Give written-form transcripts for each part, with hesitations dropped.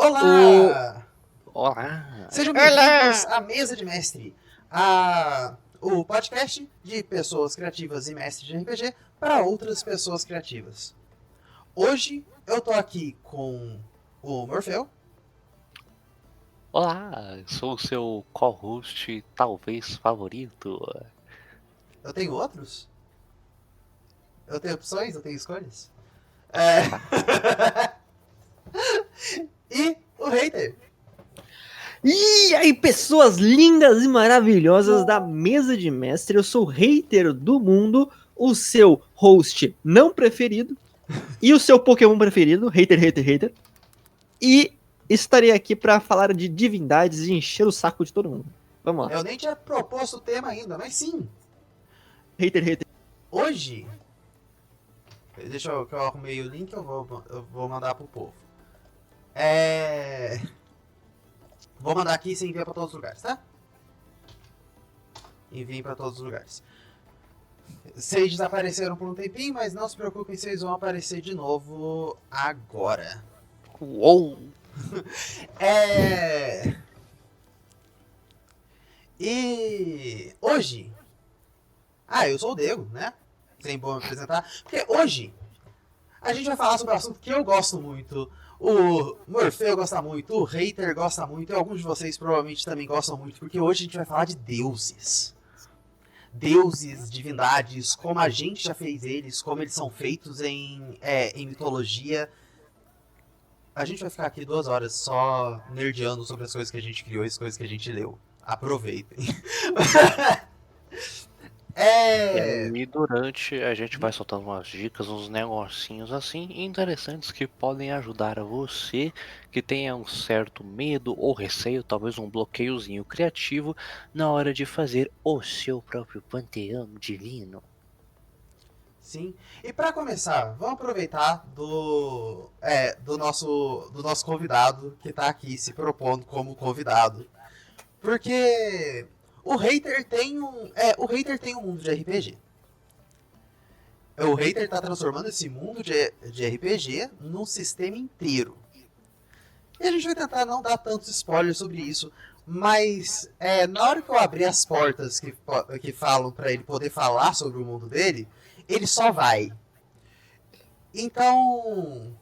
O... Olá! Olá! Sejam bem-vindos à Mesa de Mestre, o podcast de pessoas criativas e mestres de RPG para outras pessoas criativas. Hoje eu tô aqui com o Morfeu. Olá! Sou o seu co-host, talvez favorito. Eu tenho outros? Eu tenho opções? Eu tenho escolhas? É... e o Hater. E aí, pessoas lindas e maravilhosas da Mesa de Mestre, eu sou o Hater do Mundo, o seu host não preferido e o seu Pokémon preferido, Hater. E estarei aqui para falar de divindades e encher o saco de todo mundo. Vamos lá. Eu nem tinha proposto o tema ainda, mas sim. Hater. Hoje, deixa eu que eu arrumei o link, eu vou mandar pro povo. Vou mandar aqui e você envia pra todos os lugares, tá? Enviem pra todos os lugares. Vocês desapareceram por um tempinho, mas não se preocupem, vocês vão aparecer de novo agora. Uou! E hoje... eu sou o Diego, né? Sem bom me apresentar. Porque hoje a gente vai falar sobre um assunto que eu gosto muito, o Morfeu gosta muito, o Hater gosta muito, e alguns de vocês provavelmente também gostam muito, porque hoje a gente vai falar de deuses. Deuses, divindades, como a gente já fez eles, como eles são feitos em mitologia. A gente vai ficar aqui 2 horas só nerdeando sobre as coisas que a gente criou e as coisas que a gente leu. Aproveitem. E durante a gente vai soltando umas dicas, uns negocinhos assim interessantes que podem ajudar você que tenha um certo medo ou receio, talvez um bloqueiozinho criativo na hora de fazer o seu próprio panteão divino. Sim. E para começar, vamos aproveitar do nosso convidado que tá aqui se propondo como convidado. Porque o Hater tem um mundo de RPG. O Hater tá transformando esse mundo de RPG num sistema inteiro. E a gente vai tentar não dar tantos spoilers sobre isso, mas na hora que eu abrir as portas que falam para ele poder falar sobre o mundo dele, ele só vai. Então...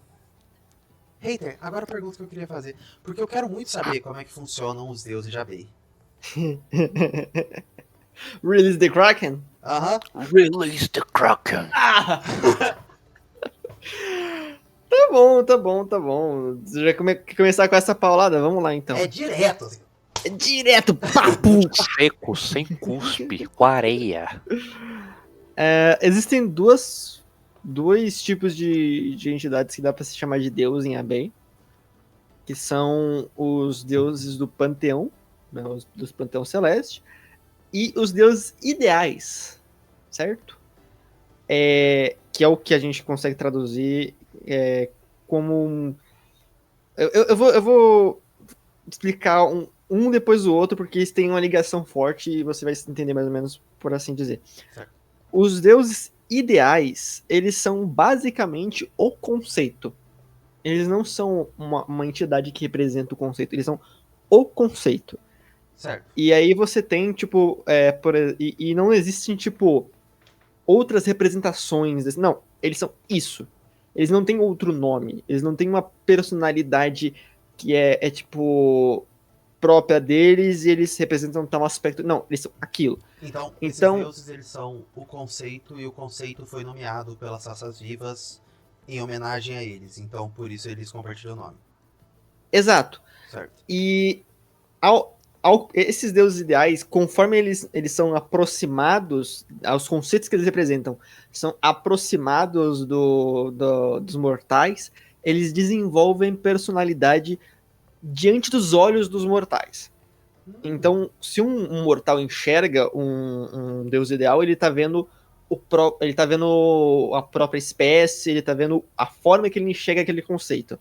Hater, agora a pergunta que eu queria fazer. Porque eu quero muito saber como é que funcionam os deuses de Abei. Release the Kraken? Aham. Release the Kraken! Tá bom. Você já quer começar com essa paulada? Vamos lá, então. É direto, assim. É direto, papo! Seco, sem cuspe, com areia. Existem dois tipos de entidades que dá pra se chamar de deus em Abei, que são os deuses do panteão, né, dos panteão celeste, e os deuses ideais, certo? Que é o que a gente consegue traduzir como eu vou explicar um depois do outro, porque eles têm uma ligação forte e você vai entender mais ou menos por assim dizer. Certo. Os deuses ideais, eles são basicamente o conceito. Eles não são uma entidade que representa o conceito, eles são o conceito. Certo. E aí você tem, tipo, e não existem, tipo, outras representações. Não, eles são isso. Eles não têm outro nome, eles não têm uma personalidade que tipo, própria deles e eles representam tal aspecto. Não, eles são aquilo. Então, esses deuses, eles são o conceito, e o conceito foi nomeado pelas raças vivas em homenagem a eles. Então, por isso eles compartilham o nome. Exato. Certo. E esses deuses ideais, conforme eles são aproximados aos conceitos que eles representam, são aproximados dos mortais, eles desenvolvem personalidade diante dos olhos dos mortais. Então, se um mortal enxerga um deus ideal, ele tá vendo a própria espécie, ele tá vendo a forma que ele enxerga aquele conceito.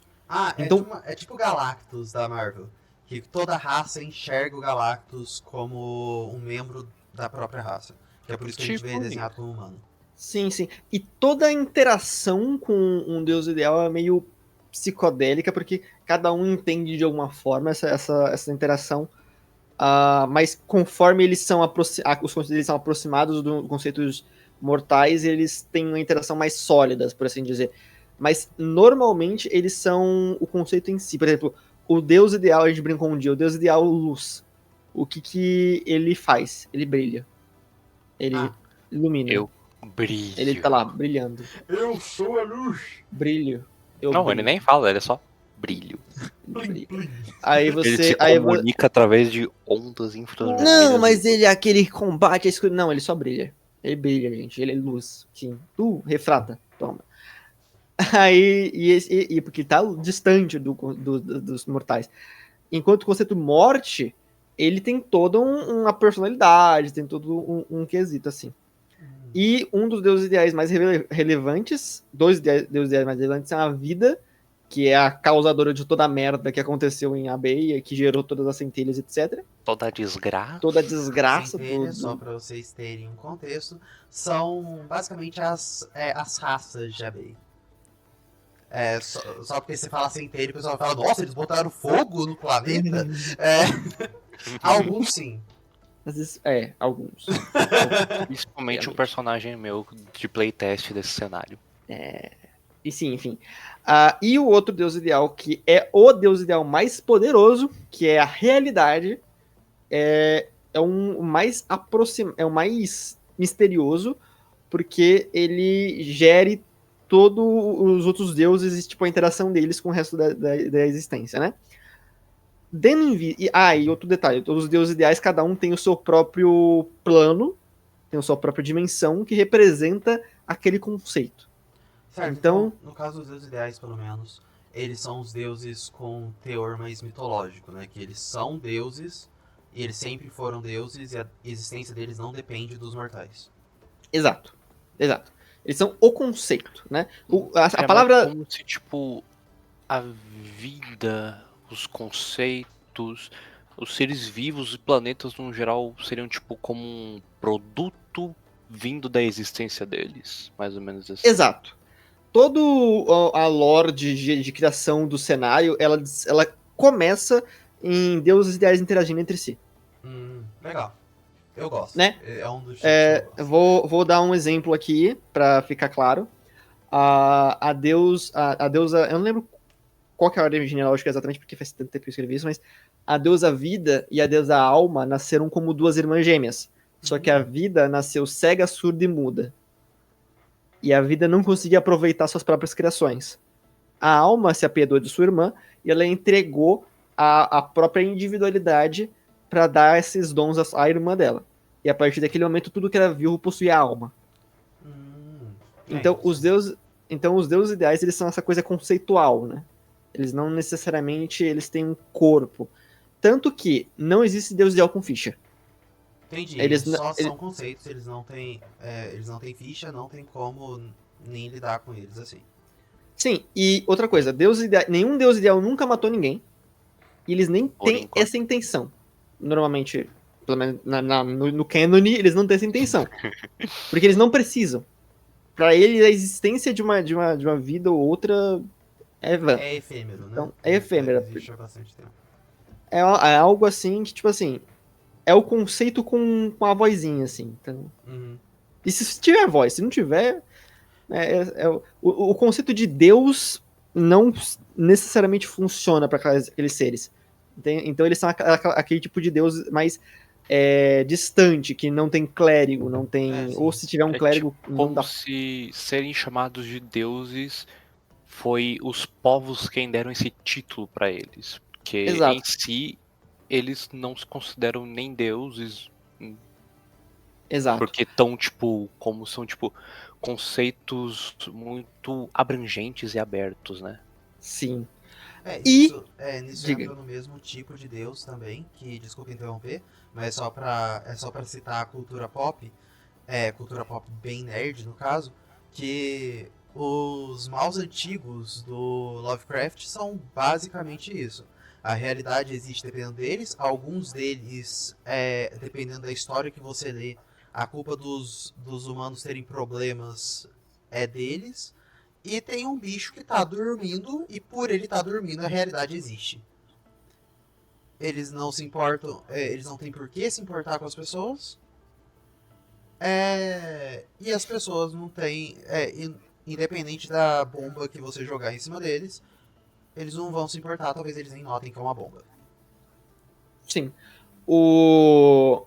Então, é tipo Galactus da Marvel, que toda raça enxerga o Galactus como um membro da própria raça. Que é por isso que a gente vê ele desenhado como humano. Sim. E toda a interação com um deus ideal é meio psicodélica, porque cada um entende de alguma forma essa interação, mas conforme eles são os conceitos eles são aproximados dos conceitos mortais, eles têm uma interação mais sólida, por assim dizer. Mas normalmente eles são o conceito em si. Por exemplo, o Deus ideal, a gente brincou um dia, o Deus ideal luz. O que ele faz? Ele brilha. Ele ilumina. Eu brilho. Ele tá lá, brilhando. Eu sou a luz. Brilho. Não, ele nem fala, ele é só brilho. Aí Ele você. se comunica através de ondas infravermelhas. Não, mas ele é aquele que combate a escuridão. Não, ele só brilha. Ele brilha, gente. Ele é luz. Sim. Refrata. Toma. Aí. Porque tá distante dos mortais. Enquanto o conceito morte, ele tem toda uma personalidade, tem todo um quesito, assim. E um dos deuses ideais mais relevantes, deuses ideais mais relevantes são a vida, que é a causadora de toda a merda que aconteceu em Abeia, que gerou todas as centelhas, etc. Toda a desgraça. Toda a desgraça. Centelhas, só pra vocês terem um contexto, são basicamente as raças de Abeia. Só porque você fala centelha, o pessoal fala, nossa, eles botaram fogo no planeta? Alguns sim. Alguns. Principalmente um personagem meu de playtest desse cenário. E sim, enfim. E o outro deus ideal, que é o deus ideal mais poderoso, que é a realidade, é o mais misterioso, porque ele gere todos os outros deuses, tipo, a interação deles com o resto da existência, né? E outro detalhe, todos os deuses ideais, cada um tem o seu próprio plano, tem a sua própria dimensão, que representa aquele conceito. Certo, então, no caso dos deuses ideais, pelo menos, eles são os deuses com teor mais mitológico, né? Que eles são deuses, e eles sempre foram deuses, e a existência deles não depende dos mortais. Exato. Eles são o conceito, né? A palavra... Como se, tipo, a vida, os conceitos, os seres vivos e planetas, no geral, seriam, tipo, como um produto vindo da existência deles. Mais ou menos assim. Exato. Toda a lore de criação do cenário, ela começa em deuses ideais interagindo entre si. Legal. Eu gosto. Né? É um dos tipos que eu gosto. Vou dar um exemplo aqui, pra ficar claro. A deusa... Eu não lembro qual que é a ordem genealógica exatamente, porque faz tanto tempo que eu escrevi isso, mas a deusa Vida e a deusa Alma nasceram como duas irmãs gêmeas. Só que a Vida nasceu cega, surda e muda. E a Vida não conseguia aproveitar suas próprias criações. A Alma se apiedou de sua irmã e ela entregou a própria individualidade para dar esses dons à irmã dela. E a partir daquele momento, tudo que era vivo possuía alma. Então, os deuses ideais, eles são essa coisa conceitual, né? Eles não necessariamente têm um corpo. Tanto que não existe deus ideal com ficha. Entendi, eles são conceitos, eles não têm ficha, não tem como nem lidar com eles assim. Sim, e outra coisa, nenhum deus ideal nunca matou ninguém. E eles nem têm essa intenção. Normalmente, pelo menos no canon, eles não têm essa intenção. Porque eles não precisam. Pra eles, a existência de uma vida ou outra é vã. É efêmero, né? Então, é efêmera. Existe há bastante tempo. É algo assim que, tipo assim, é o conceito com a vozinha, assim. Então... E se tiver voz, se não tiver... o conceito de Deus não necessariamente funciona para aqueles seres. Então eles são aquele tipo de Deus mais distante, que não tem clérigo, não tem... ou se tiver um clérigo... Tipo, como se serem chamados de deuses foi os povos quem deram esse título para eles. Porque em si, eles não se consideram nem deuses. Exato. Porque estão, tipo, como são, tipo, conceitos muito abrangentes e abertos, né? Sim. Nisso entra no mesmo tipo de Deus também, que, desculpa interromper, mas é só pra citar a cultura pop bem nerd, no caso, que os maus antigos do Lovecraft são basicamente isso. A realidade existe dependendo deles, alguns deles, dependendo da história que você lê, a culpa dos humanos terem problemas é deles, e tem um bicho que tá dormindo, e por ele estar dormindo, a realidade existe. Eles não se importam, eles não têm por que se importar com as pessoas. E as pessoas não têm, independente da bomba que você jogar em cima deles, eles não vão se importar, talvez eles nem notem que é uma bomba. Sim. O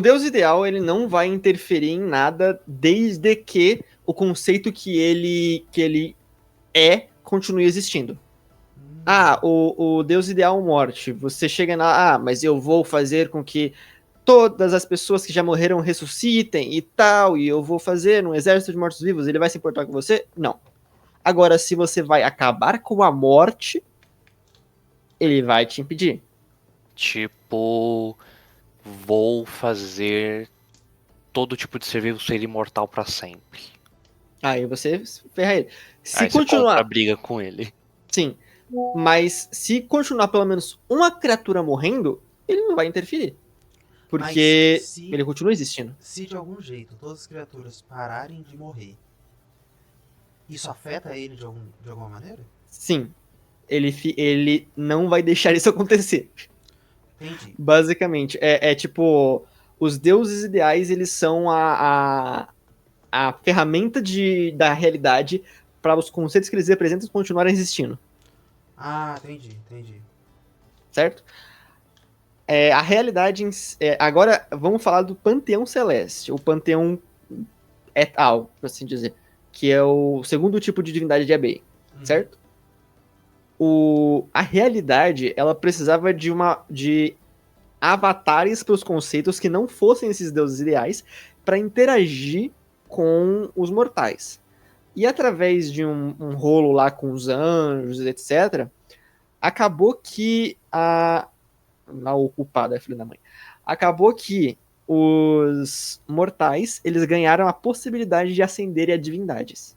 Deus ideal, ele não vai interferir em nada desde que o conceito que ele continue existindo. O Deus ideal morte. Você chega lá, mas eu vou fazer com que todas as pessoas que já morreram ressuscitem e tal, e eu vou fazer um exército de mortos-vivos, ele vai se importar com você? Não. Agora, se você vai acabar com a morte, ele vai te impedir. Tipo, vou fazer todo tipo de ser vivo ser imortal pra sempre. Aí você ferra ele. Se Aí você compra continuar. a briga com ele. Sim. Mas se continuar pelo menos uma criatura morrendo, ele não vai interferir. Porque ele continua existindo. Se de algum jeito todas as criaturas pararem de morrer, isso afeta ele de alguma maneira? Sim. Ele não vai deixar isso acontecer. Entendi. Basicamente. Tipo, os deuses ideais, eles são a ferramenta da realidade para os conceitos que eles representam continuarem existindo. Ah, entendi. Certo? A realidade... agora, vamos falar do Panteão Celeste. O Panteão et al., por assim dizer. Que é o segundo tipo de divindade de Abei. Certo? A realidade, ela precisava de avatares para os conceitos que não fossem esses deuses ideais para interagir com os mortais. E através de um rolo lá com os anjos, etc., acabou que o culpado é filho da mãe. Acabou que os mortais, eles ganharam a possibilidade de ascenderem a divindades.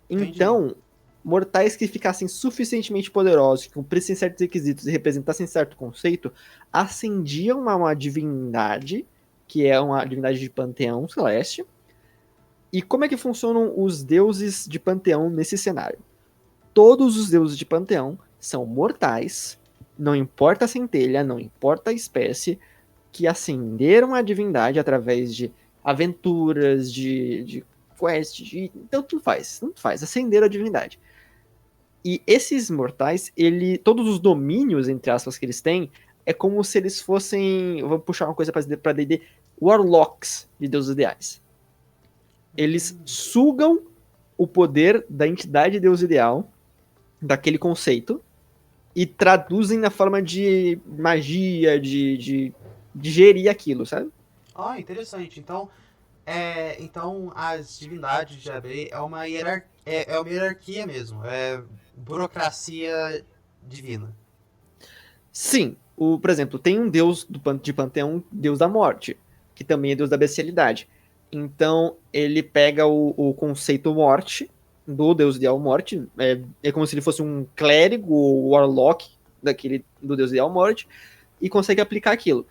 Então, mortais que ficassem suficientemente poderosos, que cumprissem certos requisitos e representassem certo conceito, ascendiam a uma divindade, que é uma divindade de panteão celeste. E como é que funcionam os deuses de panteão nesse cenário? Todos os deuses de panteão são mortais, não importa a centelha, não importa a espécie, que ascenderam a divindade através de aventuras, de quests, então tudo faz, ascenderam a divindade. E esses mortais, todos os domínios, entre aspas, que eles têm, é como se eles fossem, eu vou puxar uma coisa pra D&D, warlocks de deuses ideais. Eles sugam o poder da entidade Deus ideal, daquele conceito, e traduzem na forma de magia, de gerir aquilo, sabe? Interessante. Então, as divindades de Abei é uma hierarquia mesmo. É burocracia divina. Sim. Por exemplo, tem um deus de panteão, deus da morte, que também é deus da bestialidade. Então, ele pega o conceito morte, do deus ideal morte, é como se ele fosse um clérigo ou warlock do deus ideal morte, e consegue aplicar aquilo.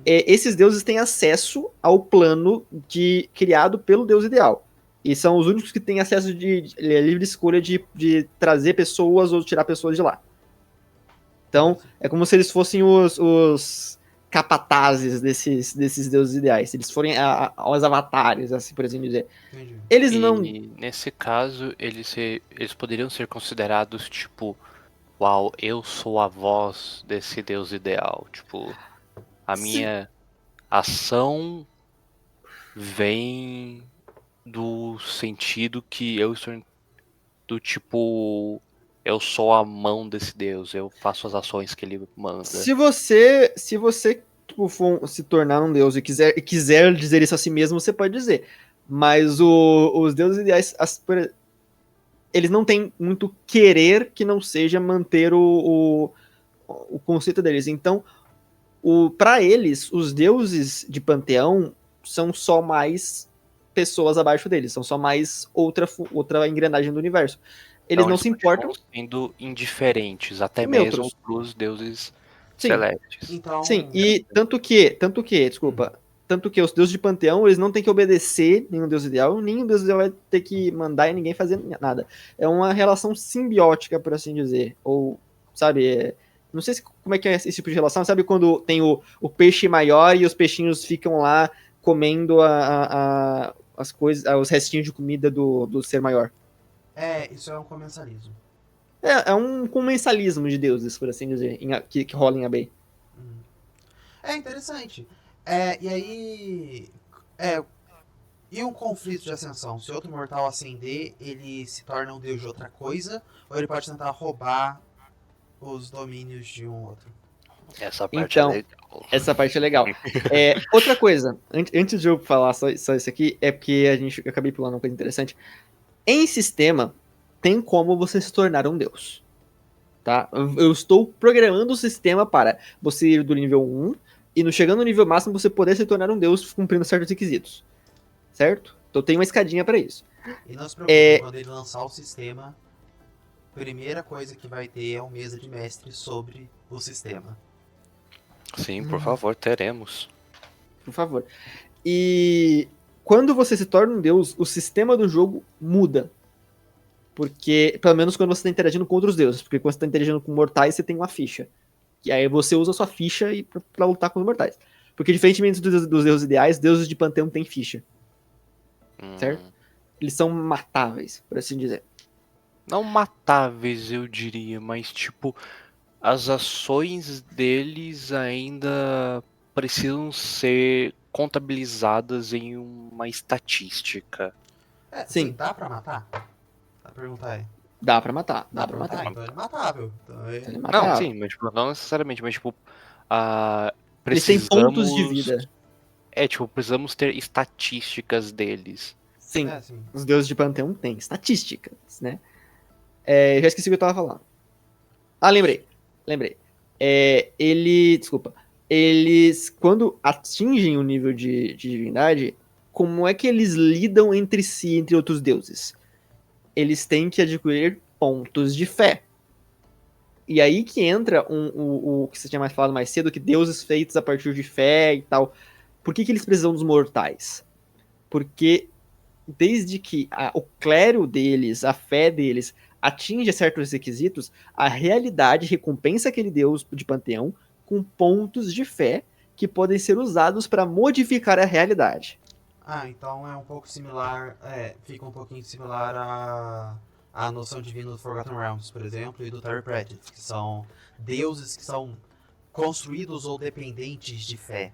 Esses deuses têm acesso ao plano criado pelo deus ideal. E são os únicos que têm acesso de livre escolha de trazer pessoas ou tirar pessoas de lá. Então, é como se eles fossem os capatazes desses deuses ideais. Se eles forem os avatares, assim por assim dizer. Entendi. Eles não... Nesse caso, eles poderiam ser considerados, tipo, uau, eu sou a voz desse deus ideal. Tipo, a minha ação vem do sentido que eu estou do tipo, eu sou a mão desse deus, eu faço as ações que ele manda. Se você tipo, for se tornar um deus e quiser dizer isso a si mesmo, você pode dizer. Mas os deuses ideais, eles não têm muito querer que não seja manter o conceito deles. Então, para eles, os deuses de panteão são só mais pessoas abaixo deles, são só mais outra engrenagem do universo. Eles não se importam. Sendo indiferentes, até mesmo para os deuses celestes. Então... Sim, e tanto que, desculpa, Tanto que os deuses de panteão, eles não têm que obedecer nenhum deus ideal, nenhum deus ideal vai ter que mandar em ninguém fazer nada. É uma relação simbiótica, por assim dizer. Ou, sabe, não sei como é que é esse tipo de relação. Sabe quando tem o peixe maior e os peixinhos ficam lá comendo as coisas, os restinhos de comida do ser maior? Isso é um comensalismo. É um comensalismo de deuses, por assim dizer, que rola em Abei. É interessante. E aí. E um conflito de ascensão? Se outro mortal ascender, ele se torna um deus de outra coisa, ou ele pode tentar roubar os domínios de um outro? Essa parte Então, é legal. essa parte é legal. Outra coisa, antes de eu falar só isso aqui, é porque eu acabei pulando uma coisa interessante. Em sistema, tem como você se tornar um deus. Tá? Eu estou programando o sistema para você ir do nível 1 e chegando no nível máximo você poder se tornar um deus cumprindo certos requisitos. Certo? Então tem uma escadinha para isso. E não se preocupe, quando ele lançar o sistema, a primeira coisa que vai ter é uma mesa de mestre sobre o sistema. Sim, por favor, teremos. Por favor. E quando você se torna um deus, o sistema do jogo muda. Porque, pelo menos quando você está interagindo com outros deuses. Porque quando você está interagindo com mortais, você tem uma ficha. E aí você usa a sua ficha pra lutar com os mortais. Porque diferentemente dos deuses ideais, deuses de panteão têm ficha. Certo? Eles são matáveis, por assim dizer. Não matáveis, eu diria, mas tipo, as ações deles ainda precisam ser contabilizadas em uma estatística. Sim. Dá pra matar? A pergunta é. Dá pra matar, dá pra matar. Então ele é matável. Ele é matável. Não, sim, mas tipo, não necessariamente, mas tipo, eles têm pontos de vida. Precisamos ter estatísticas deles. Sim, sim. Os deuses de panteão têm estatísticas, né? Já esqueci o que eu tava falando. Lembrei. Eles, quando atingem o nível de divindade, como é que eles lidam entre si, entre outros deuses? Eles têm que adquirir pontos de fé. E aí que entra o que você tinha mais falado mais cedo, que deuses feitos a partir de fé e tal. Por que eles precisam dos mortais? Porque desde que o clero deles, a fé deles, atinge certos requisitos, a realidade recompensa aquele deus de panteão com pontos de fé que podem ser usados para modificar a realidade. Então é um pouco similar, fica um pouquinho similar à noção divina do Forgotten Realms, por exemplo, e do Terry Pratchett, que são deuses que são construídos ou dependentes de fé.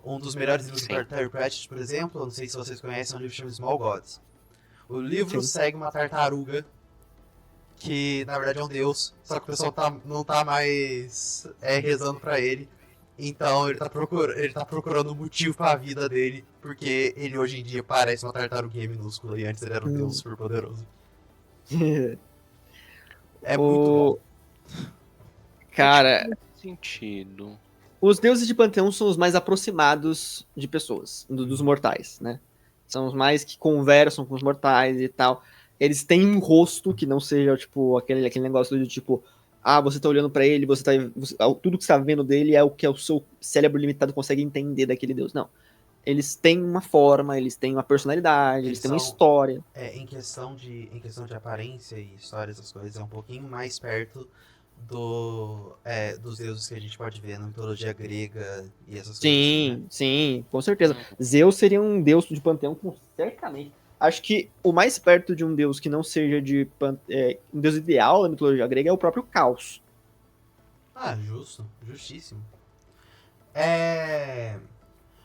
Um dos melhores livros do Terry Pratchett, por exemplo, não sei se vocês conhecem, é um livro chamado Small Gods. O livro segue uma tartaruga que, na verdade, é um deus, só que o pessoal não tá mais rezando pra ele. Então ele tá procurando um motivo pra vida dele, porque ele hoje em dia parece uma tartaruguinha minúscula e antes ele era um deus super poderoso. Muito bom. Cara, faz sentido. Os deuses de panteão são os mais aproximados de pessoas, dos mortais, né? São os mais que conversam com os mortais e tal. Eles têm um rosto que não seja, tipo, aquele negócio do tipo, você tá olhando pra ele, tudo que você tá vendo dele é o que o seu cérebro limitado consegue entender daquele deus. Não. Eles têm uma forma, eles têm uma personalidade, eles têm uma história. Em questão de aparência e história, essas coisas, é um pouquinho mais perto dos deuses que a gente pode ver na mitologia grega e essas coisas. Assim, né? Sim, com certeza. Zeus seria um deus de panteão, certamente. Acho que o mais perto de um deus que não seja um deus ideal da mitologia grega é o próprio Caos. Justíssimo.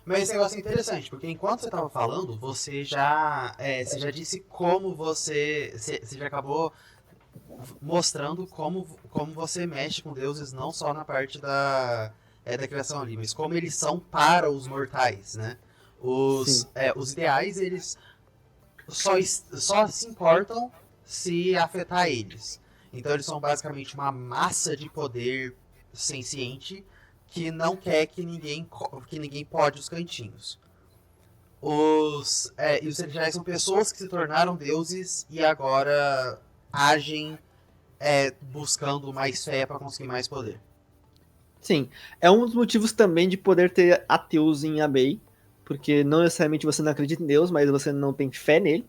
Mas esse negócio é interessante, porque enquanto você estava falando, você já disse como você já acabou mostrando como você mexe com deuses não só na parte da criação ali, mas como eles são para os mortais, né? Os ideais, eles só se importam se afetar eles. Então eles são basicamente uma massa de poder senciente que não quer que ninguém pode os cantinhos. E os celestiais são pessoas que se tornaram deuses e agora agem buscando mais fé para conseguir mais poder. Sim, é um dos motivos também de poder ter ateus em Abei, porque não necessariamente você não acredita em Deus, mas você não tem fé nele.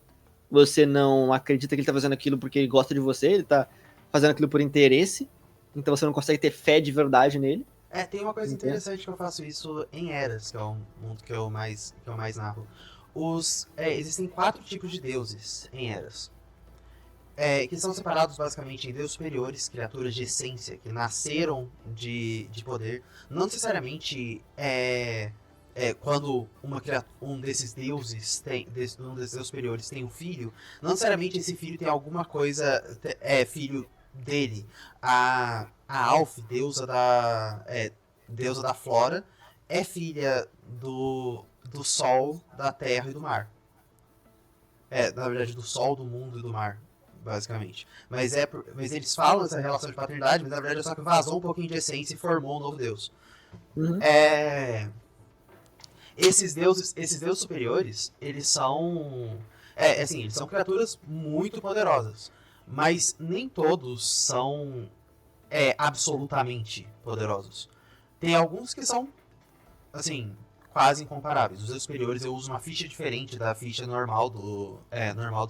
Você não acredita que ele tá fazendo aquilo porque ele gosta de você, ele tá fazendo aquilo por interesse. Então você não consegue ter fé de verdade nele. Tem uma coisa Entendo. interessante que eu faço isso em Eras, que é um mundo que eu mais narro. Existem 4 tipos de deuses em Eras. Que são separados basicamente em deuses superiores, criaturas de essência, que nasceram de poder. Não necessariamente quando um desses deuses um desses deuses superiores tem um filho, não necessariamente esse filho tem alguma coisa, filho dele. A Alf, deusa da flora, é filha do sol, da terra e do mar. Na verdade, do sol, do mundo e do mar, basicamente. Mas eles falam essa relação de paternidade, mas na verdade é só que vazou um pouquinho de essência e formou um novo deus. Uhum. Esses deuses superiores, eles são eles são criaturas muito poderosas, mas nem todos são absolutamente poderosos. Tem alguns que são assim, quase incomparáveis. Os deuses superiores eu uso uma ficha diferente da ficha normal do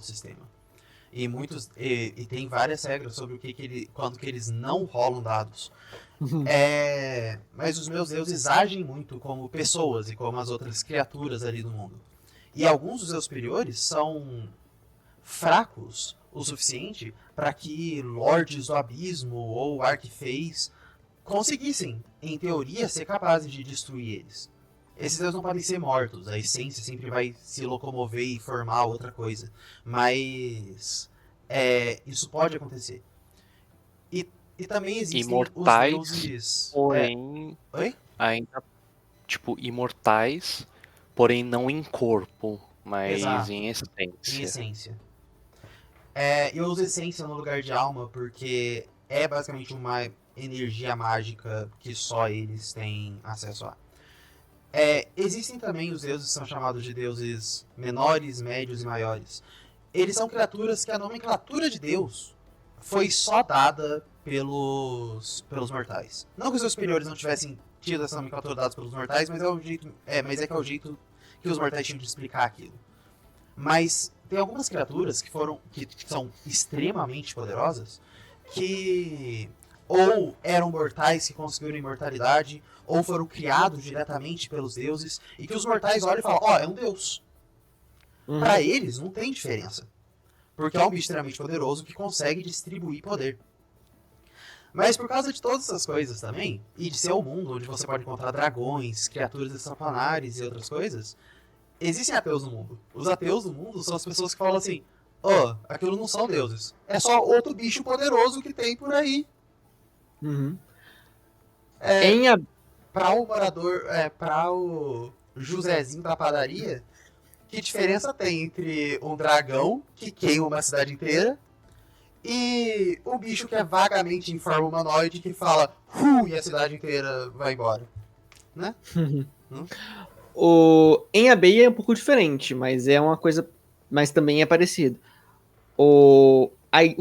sistema. E tem várias regras sobre quando que eles não rolam dados. Mas os meus deuses agem muito como pessoas e como as outras criaturas ali do mundo. E alguns dos deuses superiores são fracos o suficiente para que lordes do abismo ou arquifeis conseguissem, em teoria, ser capazes de destruir eles. Esses deuses não podem ser mortos, a essência sempre vai se locomover e formar outra coisa. Mas isso pode acontecer. E também existem imortais, os deuses... porém, ainda, tipo, imortais, porém não em corpo, mas Exato. em essência. Em essência. Eu uso essência no lugar de alma porque é basicamente uma energia mágica que só eles têm acesso a. Existem também os deuses que são chamados de deuses menores, médios e maiores. Eles são criaturas que a nomenclatura de Deus foi só dada pelos mortais. Não que os seus superiores não tivessem tido essa nomenclatura dada pelos mortais, mas é o jeito que os mortais tinham de explicar aquilo. Mas tem algumas criaturas que são extremamente poderosas, que ou eram mortais que conseguiram imortalidade, ou foram criados diretamente pelos deuses, e que os mortais olham e falam, é um deus. Uhum. Para eles não tem diferença, porque é um bicho extremamente poderoso que consegue distribuir poder. Mas por causa de todas essas coisas também, e de ser um mundo onde você pode encontrar dragões, criaturas extraplanares e outras coisas, existem ateus no mundo. Os ateus no mundo são as pessoas que falam assim, aquilo não são deuses. É só outro bicho poderoso que tem por aí. Uhum. Pra o morador, pra o Josézinho da padaria, que diferença tem entre um dragão que queima uma cidade inteira e o bicho que é vagamente em forma humanoide que fala e a cidade inteira vai embora, né? Em Abei é um pouco diferente, mas é uma coisa, mas também é parecido. O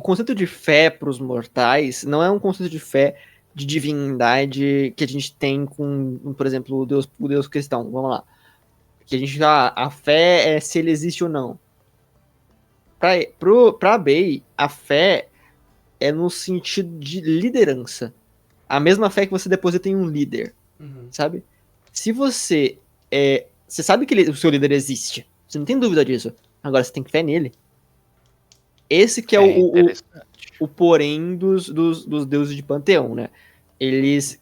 conceito de fé para os mortais não é um conceito de fé de divindade que a gente tem com, por exemplo, o Deus cristão. Vamos lá. Que a gente a fé é se ele existe ou não. Para Abei, a fé é no sentido de liderança. A mesma fé que você deposita em um líder, sabe? Se você sabe que o seu líder existe, você não tem dúvida disso. Agora você tem fé nele. Esse que é o porém dos deuses de panteão, né?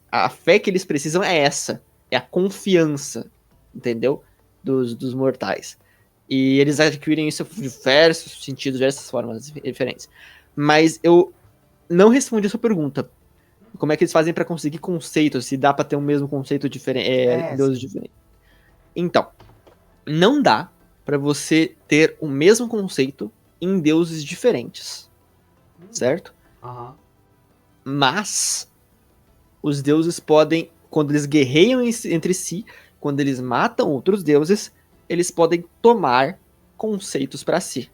A fé que eles precisam é essa, é a confiança, entendeu? Dos mortais. E eles adquirem isso de diversos sentidos, diversas formas diferentes. Mas eu não respondi a sua pergunta. Como é que eles fazem para conseguir conceitos? Se dá para ter o mesmo conceito diferente, deuses diferentes? Então, não dá para você ter o mesmo conceito em deuses diferentes, certo? Uhum. Mas os deuses podem, quando eles guerreiam entre si, quando eles matam outros deuses, eles podem tomar conceitos para si.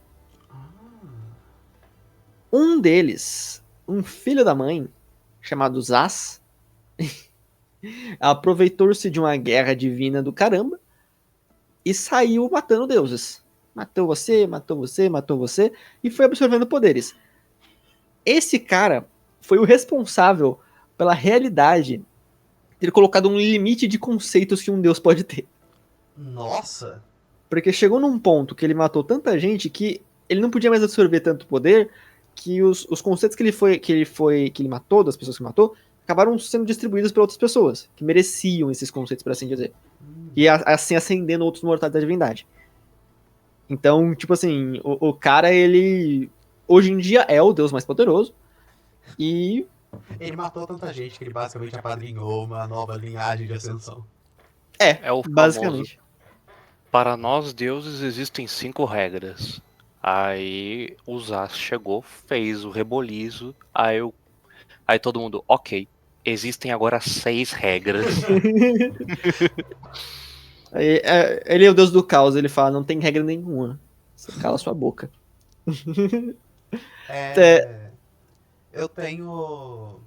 Um deles, um filho da mãe, chamado Zaz, aproveitou-se de uma guerra divina do caramba e saiu matando deuses. Matou você, matou você, matou você, e foi absorvendo poderes. Esse cara foi o responsável pela realidade ter colocado um limite de conceitos que um deus pode ter. Nossa! Porque chegou num ponto que ele matou tanta gente que ele não podia mais absorver tanto poder, que os conceitos que ele matou, das pessoas que matou, acabaram sendo distribuídos para outras pessoas, que mereciam esses conceitos, por assim dizer. E assim ascendendo outros mortais da divindade. Então, tipo assim, o cara, ele hoje em dia é o deus mais poderoso. E Ele matou tanta gente que ele basicamente apadrinhou uma nova linhagem de ascensão. É o famoso. basicamente. Para nós deuses existem 5 regras. Aí o Zaz chegou, fez o reboliço. Aí todo mundo, ok. Existem agora 6 regras. Ele é o deus do caos, ele fala, não tem regra nenhuma. Você cala sua boca. É, Eu tenho.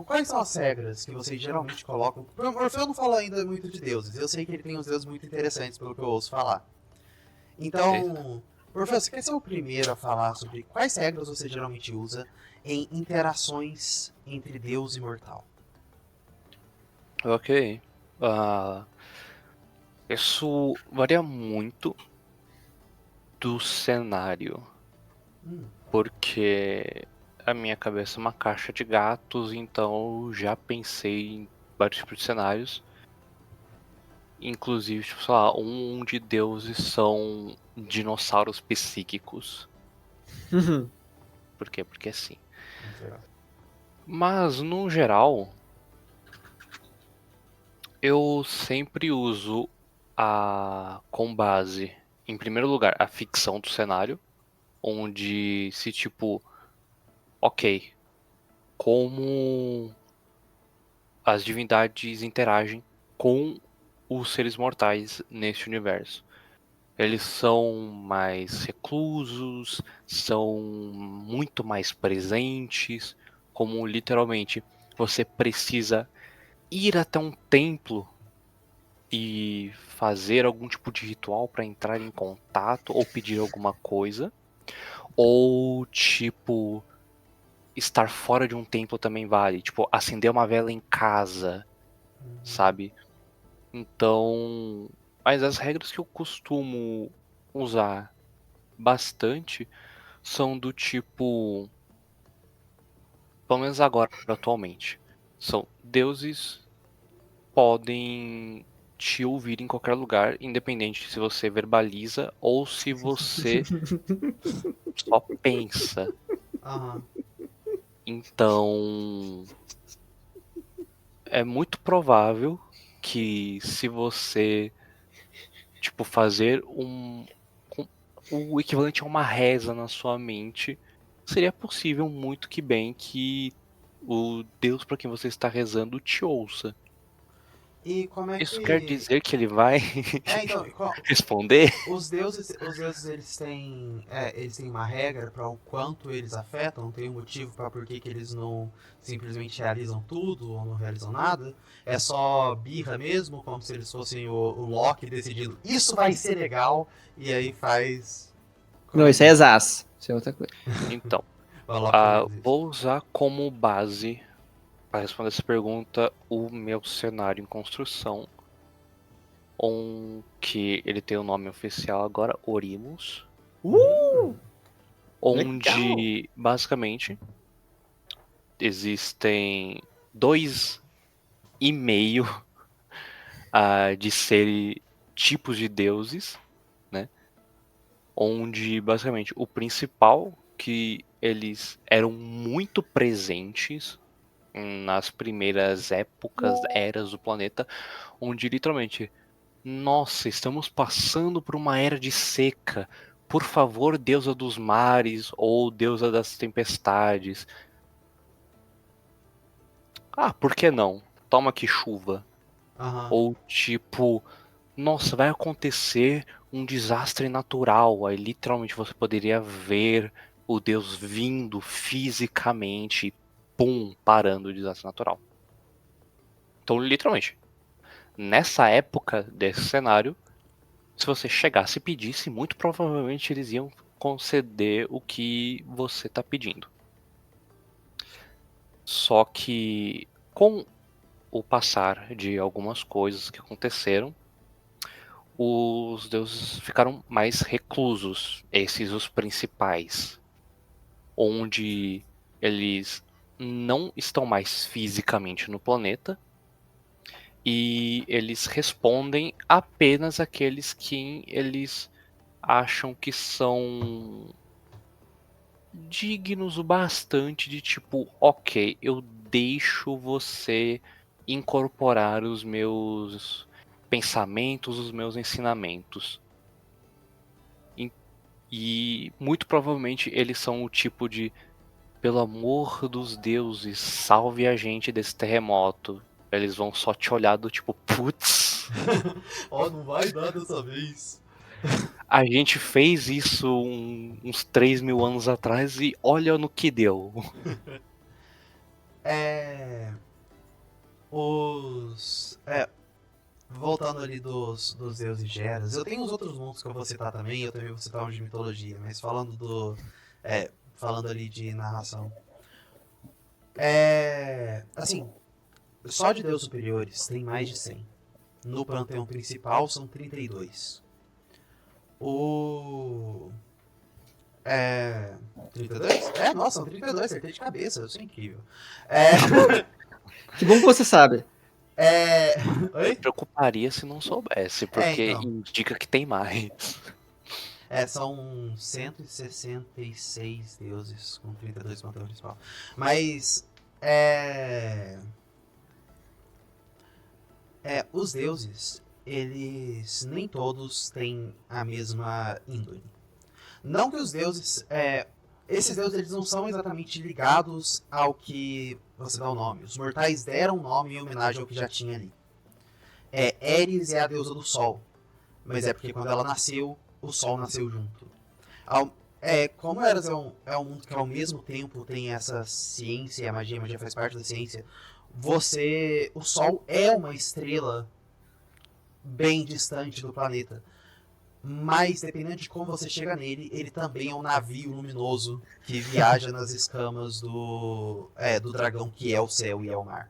Quais são as regras que vocês geralmente colocam? O Orfeu não fala ainda muito de deuses. Eu sei que ele tem uns deuses muito interessantes, pelo que eu ouço falar. Então, Orfeu, você quer ser o primeiro a falar sobre quais regras você geralmente usa em interações entre Deus e mortal? Ok. Isso varia muito do cenário. Porque a minha cabeça é uma caixa de gatos, então eu já pensei em vários tipos de cenários. Inclusive, tipo, sei lá, um de deuses são dinossauros psíquicos. Por quê? Porque sim. Mas, no geral, eu sempre uso com base, em primeiro lugar, a ficção do cenário, onde se tipo, ok, como as divindades interagem com os seres mortais neste universo. Eles são mais reclusos, são muito mais presentes, como literalmente você precisa ir até um templo e fazer algum tipo de ritual para entrar em contato ou pedir alguma coisa, ou tipo estar fora de um templo também vale, tipo acender uma vela em casa, sabe? Então, mas as regras que eu costumo usar bastante são do tipo, pelo menos agora, atualmente, são deuses podem te ouvir em qualquer lugar, independente se você verbaliza ou se você só pensa. Aham. Então, é muito provável que se você, tipo, fazer o equivalente a uma reza na sua mente, seria possível muito que bem que o Deus para quem você está rezando te ouça. E como é Isso quer que. dizer que ele vai Então, responder? os deuses eles têm uma regra para o quanto eles afetam, tem um motivo para por que eles não simplesmente realizam tudo ou não realizam nada. É só birra mesmo, como se eles fossem o Loki decidindo isso vai ser legal e aí faz. Como Não, é isso que é é? exas. Isso é outra coisa. Então, O Loki faz isso. vou usar como base para responder essa pergunta o meu cenário em construção, que ele tem o nome oficial agora, Orimos, Legal. onde basicamente existem 2,5 de tipos de deuses, né? Onde basicamente o principal, que eles eram muito presentes nas primeiras épocas, eras do planeta, onde literalmente, nossa, estamos passando por uma era de seca. Por favor, deusa dos mares ou deusa das tempestades. Ah, por que não? Toma aqui chuva. Aham. Ou tipo, nossa, vai acontecer um desastre natural. Aí literalmente você poderia ver o deus vindo fisicamente, pum, parando o desastre natural. Então, literalmente, Nessa época desse cenário, se você chegasse e pedisse, muito provavelmente eles iam conceder o que você tá pedindo. Só que com o passar de algumas coisas que aconteceram, os deuses ficaram mais reclusos, esses os principais, onde eles não estão mais fisicamente no planeta e eles respondem apenas àqueles que eles acham que são dignos o bastante de tipo, ok, eu deixo você incorporar os meus pensamentos, os meus ensinamentos. E muito provavelmente eles são o tipo de, pelo amor dos deuses, salve a gente desse terremoto. Eles vão só te olhar do tipo, putz, Ó, não vai dar dessa vez. a gente fez isso uns 3.000 anos atrás e olha no que deu. Voltando ali dos deuses Geras, eu tenho os outros mundos que eu vou citar também, eu também vou citar um de mitologia, mas falando ali de narração. Assim, só de deuses superiores tem mais de 100. No panteão principal são 32. O... 32? Nossa, são 32, acertei de cabeça, eu sou incrível. Que bom que você sabe. Me Oi? preocuparia se não soubesse, porque Então. indica que tem mais. São 166 deuses com 32 panteão principal. Mas, os deuses, eles nem todos têm a mesma índole. Não que os deuses, esses deuses eles não são exatamente ligados ao que você dá o nome. Os mortais deram o nome em homenagem ao que já tinha ali. Eris é a deusa do sol, mas é porque quando ela nasceu, o sol nasceu junto. Como Eras é um mundo que ao mesmo tempo tem essa ciência, a magia faz parte da ciência, o Sol é uma estrela bem distante do planeta. Mas, dependendo de como você chega nele, ele também é um navio luminoso que viaja nas escamas do dragão que é o céu e é o mar.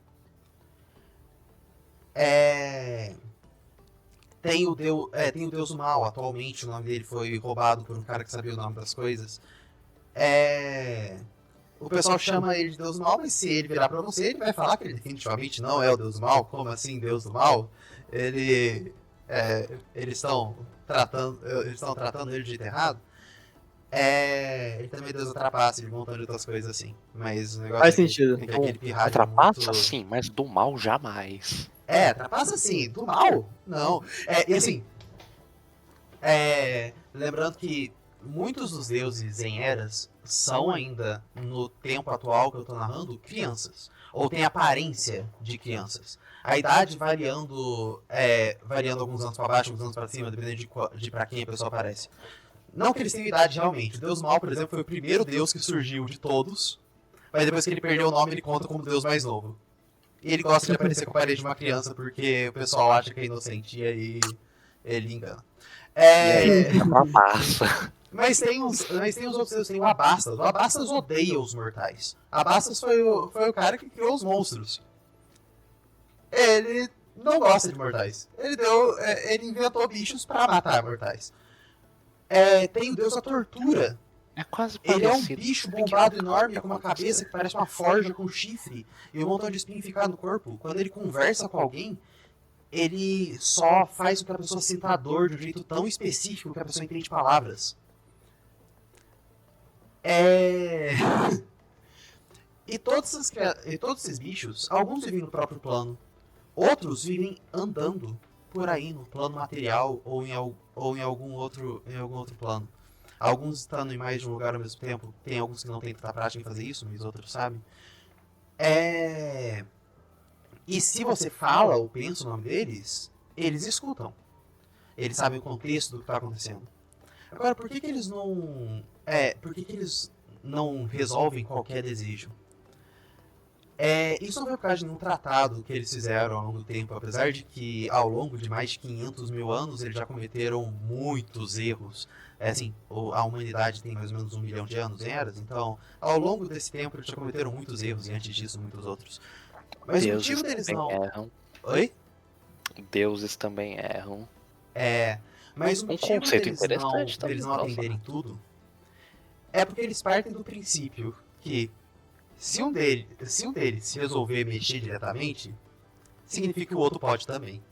Tem o Deus do Mal, atualmente o nome dele foi roubado por um cara que sabia o nome das coisas. O pessoal chama ele de Deus do Mal, mas se ele virar pra você, ele vai falar que ele definitivamente não é o Deus do Mal. Como assim, Deus do Mal? Eles estão tratando ele de jeito errado. Ele também é Deus da trapaça, de um montão de outras coisas assim. Mas o negócio Faz é que sentido. tem aquele pirralho Trapaça muito... sim, mas do mal jamais. Trapaça sim, do mal? Não. E assim, lembrando que muitos dos deuses em Eras são ainda, no tempo atual que eu tô narrando, crianças. Ou têm aparência de crianças. A idade variando alguns anos para baixo, alguns anos para cima, dependendo de para quem a pessoa aparece. Não que eles tenham idade realmente. O Deus Mal, por exemplo, foi o primeiro deus que surgiu de todos. Mas depois que ele perdeu o nome, ele conta como Deus mais novo. E ele gosta de aparecer com a parede de uma criança porque o pessoal acha que é inocente e aí ele engana. E aí fica pra massa. Mas tem os outros deuses, tem o Abastas. O Abastas odeia os mortais. Abastas foi o cara que criou os monstros. Ele não gosta de mortais. Ele inventou bichos pra matar mortais. Tem o deus da tortura. É quase Ele é um parecido. bicho bombado enorme com uma cabeça que parece uma forja com chifre e um montão de espinho ficado no corpo. Quando ele conversa com alguém, ele só faz com que a pessoa sinta a dor de um jeito tão específico que a pessoa entende palavras. E todos esses bichos, alguns vivem no próprio plano, outros vivem andando por aí no plano material ou em algum outro plano. Alguns estando em mais de um lugar ao mesmo tempo, tem alguns que não têm tanta prática em fazer isso, mas outros sabem. E se você fala ou pensa o nome deles, eles escutam. Eles sabem o contexto do que está acontecendo. Agora, por que eles não resolvem qualquer desejo? Isso não foi por causa de nenhum tratado que eles fizeram ao longo do tempo, apesar de que ao longo de mais de 500 mil anos eles já cometeram muitos erros. Assim, a humanidade tem mais ou menos 1 milhão de anos em eras, então ao longo desse tempo eles já cometeram muitos erros e antes disso muitos outros. Mas o Deuses motivo deles também não... erram. Oi? Deuses também erram. Mas o motivo conceito deles interessante também não pra atenderem usar. tudo é porque eles partem do princípio que se um deles resolver mexer diretamente, significa que o outro pode também.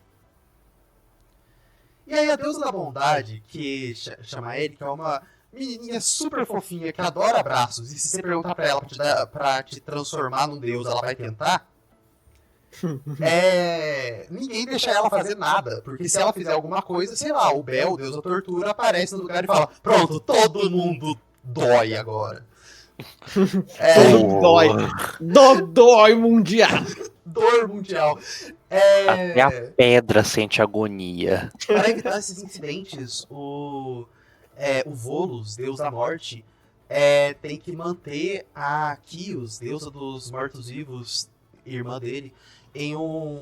E aí a deusa da bondade, que chama Erika, é uma menininha super fofinha que adora abraços, e se você perguntar pra ela pra te transformar num deus, ela vai tentar. Ninguém deixa ela fazer nada, porque se ela fizer alguma coisa, sei lá, o Bel, o deus da tortura, aparece no lugar e fala: pronto, todo mundo dói agora. Dói. Dói mundial. Dor mundial. Até a pedra sente agonia. Para evitar esses incidentes, o Volus, deus da morte, tem que manter a Kios, deusa dos mortos-vivos, irmã dele,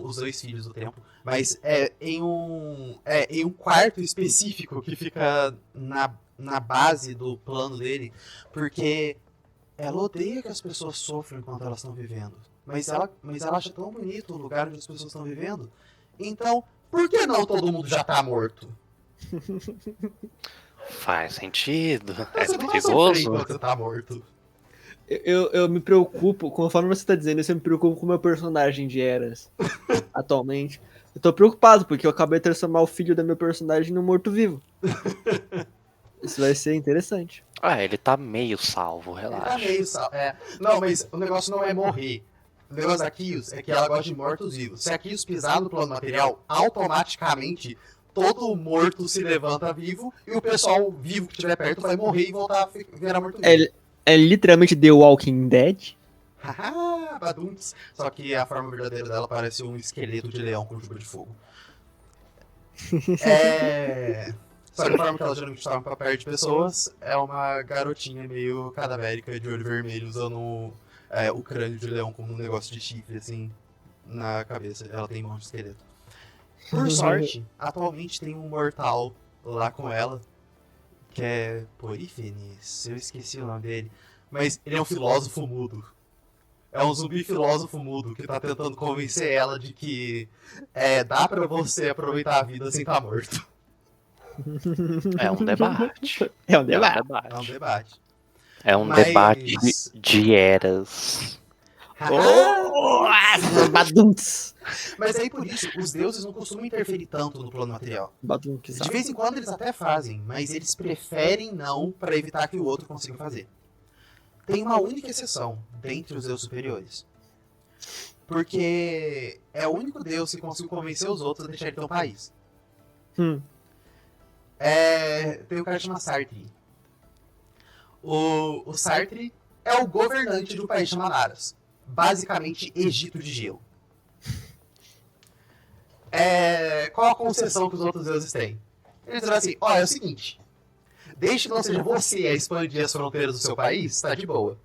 os dois filhos do templo, mas em um quarto específico que fica na base do plano dele, porque ela odeia que as pessoas sofram enquanto elas estão vivendo. Mas ela acha tão bonito o lugar onde as pessoas estão vivendo. Então, por que não todo mundo já tá morto? Faz sentido. Você É não vai sofrer perigoso. enquanto você tá morto. Eu me preocupo, conforme você tá dizendo isso, eu me preocupo com o meu personagem de Eras atualmente. Eu tô preocupado, porque eu acabei de transformar o filho do meu personagem num morto-vivo. Isso vai ser interessante. Ele tá meio salvo, Ele relaxa. tá meio Não, mas o negócio não é morrer. O negócio da Kios é que ela gosta de mortos-vivos. Se a Kios pisar no plano material, automaticamente todo morto se levanta vivo e o pessoal vivo que estiver perto vai morrer e voltar a virar morto-vivo. É literalmente The Walking Dead. Haha, badunts. Só que a forma verdadeira dela parece um esqueleto de leão com juba de fogo. Só que a forma que ela geralmente toma pra perto de pessoas é uma garotinha meio cadavérica de olho vermelho usando o crânio de leão como um negócio de chifre, assim, na cabeça. Ela tem mão de esqueleto. Por sorte, atualmente tem um mortal lá com ela, que é Porífenes, eu esqueci o nome dele, mas ele é um filósofo mudo. É um zumbi filósofo mudo que tá tentando convencer ela de que dá pra você aproveitar a vida sem estar morto. É um debate. É um debate. É um debate. É um debate de eras. Badunts. Mas aí por isso, os deuses não costumam interferir tanto no plano material. De vez em quando eles até fazem, mas eles preferem não para evitar que o outro consiga fazer. Tem uma única exceção dentre os deuses superiores. Porque é o único deus que conseguiu convencer os outros a deixar ele ter um país. Tem um cara que chama Sartre. O Sartre é o governante de um país chamado Aras. Basicamente, Egito de gelo. Qual a concessão que os outros deuses têm? Eles dizem assim: é o seguinte, desde que não seja você a expandir as fronteiras do seu país, tá de boa.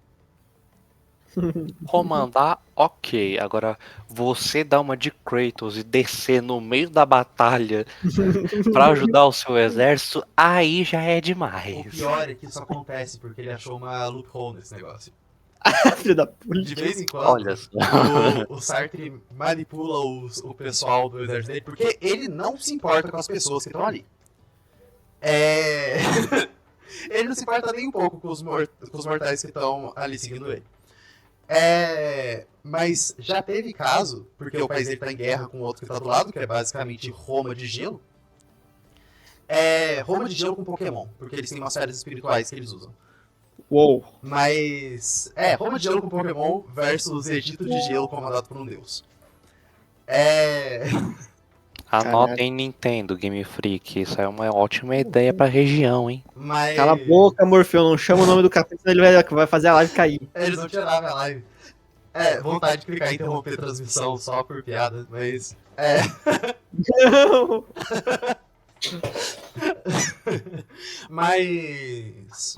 Comandar, ok. Agora, você dar uma de Kratos e descer no meio da batalha pra ajudar o seu exército, aí já é demais. O pior é que isso acontece porque ele achou uma loophole nesse negócio. Filho da puta. De vez em quando, Olha só. o Sartre manipula o pessoal do exército dele, porque ele não se importa com as pessoas que estão ali. Ele não se importa nem um pouco com os mortais que estão ali seguindo ele. Mas já teve caso, porque o país dele tá em guerra com o outro que tá do lado, que é basicamente Roma de gelo. Roma de gelo com Pokémon, porque eles têm umas férias espirituais que eles usam. Uou. Mas, Roma de gelo com Pokémon versus Egito de gelo comandado por um deus. Anotem Nintendo, Game Freak. Isso é uma ótima ideia pra região, hein? Mas... Cala a boca, Morfeu. Não chama o nome do café, senão ele vai fazer a live cair. Eles vão tirar a minha live. Vontade de clicar em interromper a transmissão só por piada, mas... Não. Mas...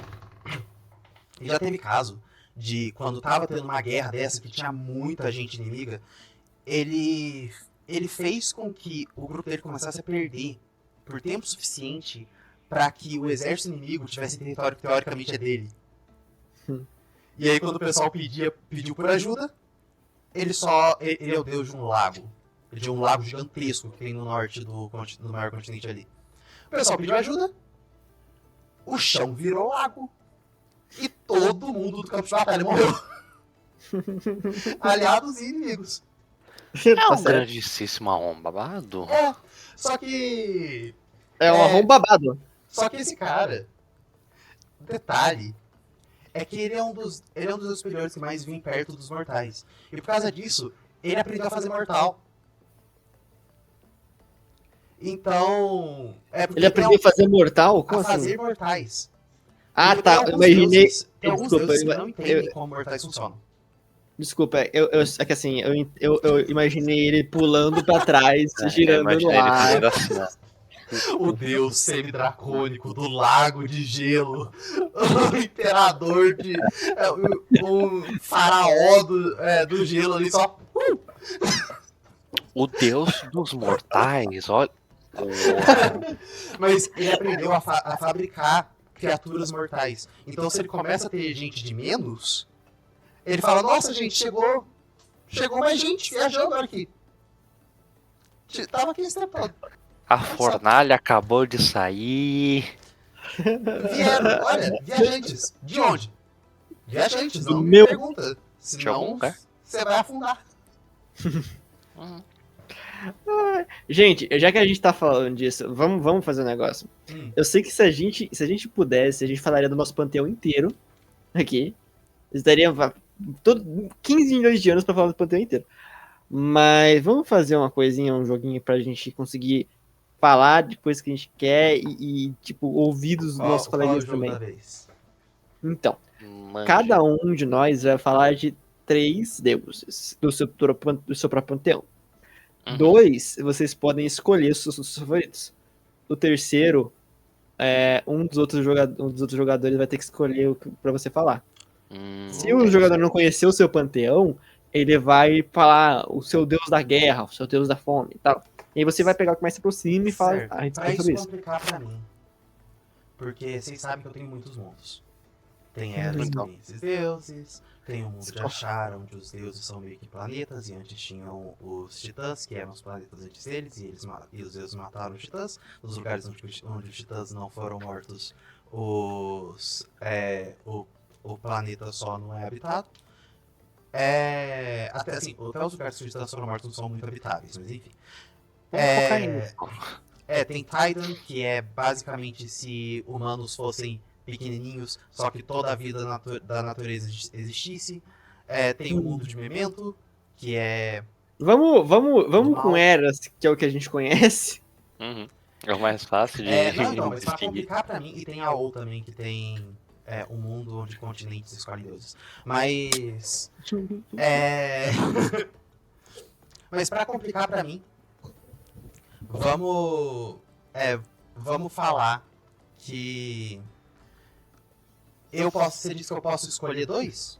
já teve caso de quando tava tendo uma guerra dessa, que tinha muita gente inimiga, ele fez com que o grupo dele começasse a perder por tempo suficiente para que o exército inimigo tivesse território que teoricamente é dele. E aí quando o pessoal pediu por ajuda, ele é o deus de um lago. Ele é um lago gigantesco que tem no norte do maior continente ali. O pessoal pediu ajuda, o chão virou lago e todo mundo do campo de batalha morreu. Aliados e inimigos. É Tá um certo. grandíssimo arrombado. É, só que É um arrombabado. Só que esse cara, o detalhe, é que ele é um dos superiores que mais vem perto dos mortais. E por causa disso, ele aprendeu a fazer mortal. Então, Ele aprendeu a fazer mortal? a Como assim? fazer mortais. Ah, Porque tá. tem Eu alguns imaginei. deuses- Tem alguns Desculpa, deuses que eu- não entendem como mortais funcionam. Desculpa, é que assim, eu imaginei ele pulando pra trás, girando no Imaginei ele ar. fazendo assim, ó. O deus semi-dracônico do lago de gelo, o imperador um faraó do gelo ali só. O deus dos mortais, olha. Mas ele aprendeu a fabricar criaturas mortais. Então se ele começa a ter gente de menos, ele fala, nossa gente, chegou mais gente viajando aqui. Tava aqui esse tempo todo. A fornalha acabou de sair. Vieram, olha, viajantes. De onde? Viajantes, não me Meu- pergunta. De algum Senão lugar. você vai afundar. Gente, já que a gente tá falando disso, vamos fazer um negócio. Eu sei que se a gente pudesse, a gente falaria do nosso panteão inteiro aqui. Estaria 15 milhões de anos pra falar do panteão inteiro. Mas vamos fazer uma coisinha, um joguinho pra gente conseguir falar depois que a gente quer tipo, ouvir dos nossos Qual é o coleguinhas jogo também. da vez? Então, Mande. cada um de nós vai falar de 3 deuses do seu próprio panteão. Uhum. 2, vocês podem escolher os seus favoritos. O terceiro, um dos outros jogadores vai ter que escolher pra você falar. Se o jogador não conhecer o seu panteão, ele vai falar o seu deus da guerra, o seu deus da fome e tal. E aí você vai pegar o que mais se aproxima e fala Certo. a respeito Pra isso sobre isso. complicar pra mim. Porque vocês sabem que eu tenho muitos mundos. Tem eras que Então. tem esses deuses, tem o mundo de Ashar, onde os deuses são meio que planetas, e antes tinham os titãs, que eram os planetas antes deles, e os deuses mataram os titãs. Nos lugares onde os titãs não foram mortos, o planeta só não é habitado. Até assim, até os lugares que os titãs foram mortos não são muito habitáveis, mas enfim. Vamos focar nisso. Tem Titan, que é basicamente se humanos fossem pequenininhos, só que toda a vida da natureza existisse. Tem o mundo de Memento, que é... Vamos Mal. com Eras, que é o que a gente conhece. Uhum. É o mais fácil de não, então, mas pra distinguir. complicar pra mim, e tem a OU também, que tem um mundo onde continentes escolhem deuses. Mas... Mas pra complicar pra mim, vamos falar que você disse que eu posso escolher 2?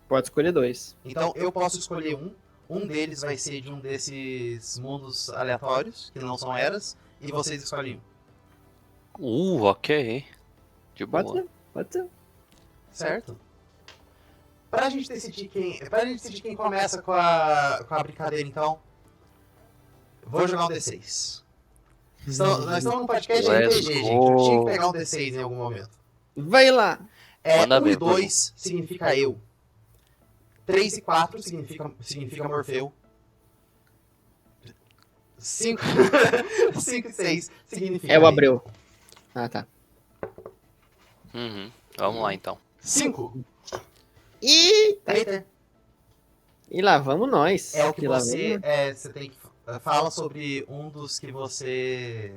Pode escolher 2. Então eu posso escolher um. Um deles vai ser de um desses mundos aleatórios, que não são eras, e vocês escolhem um. Ok. De boa. Pode ser. Certo? Pra gente decidir quem começa com a brincadeira, então, vou jogar um D6. Nós estamos num podcast de Let's RPG, gente. go. Eu tinha que pegar um D6 em algum momento. Vai lá. Manda 1 ver, e 2 significa eu. 3 e 4 significa Morfeu. 5 e 6 significa... É o Abreu. Ah, tá. Uhum. Vamos lá então. 5. Eita. Peter, E lá vamos nós. é o que E lá você... vamos- você tem que... Fala sobre um dos que você...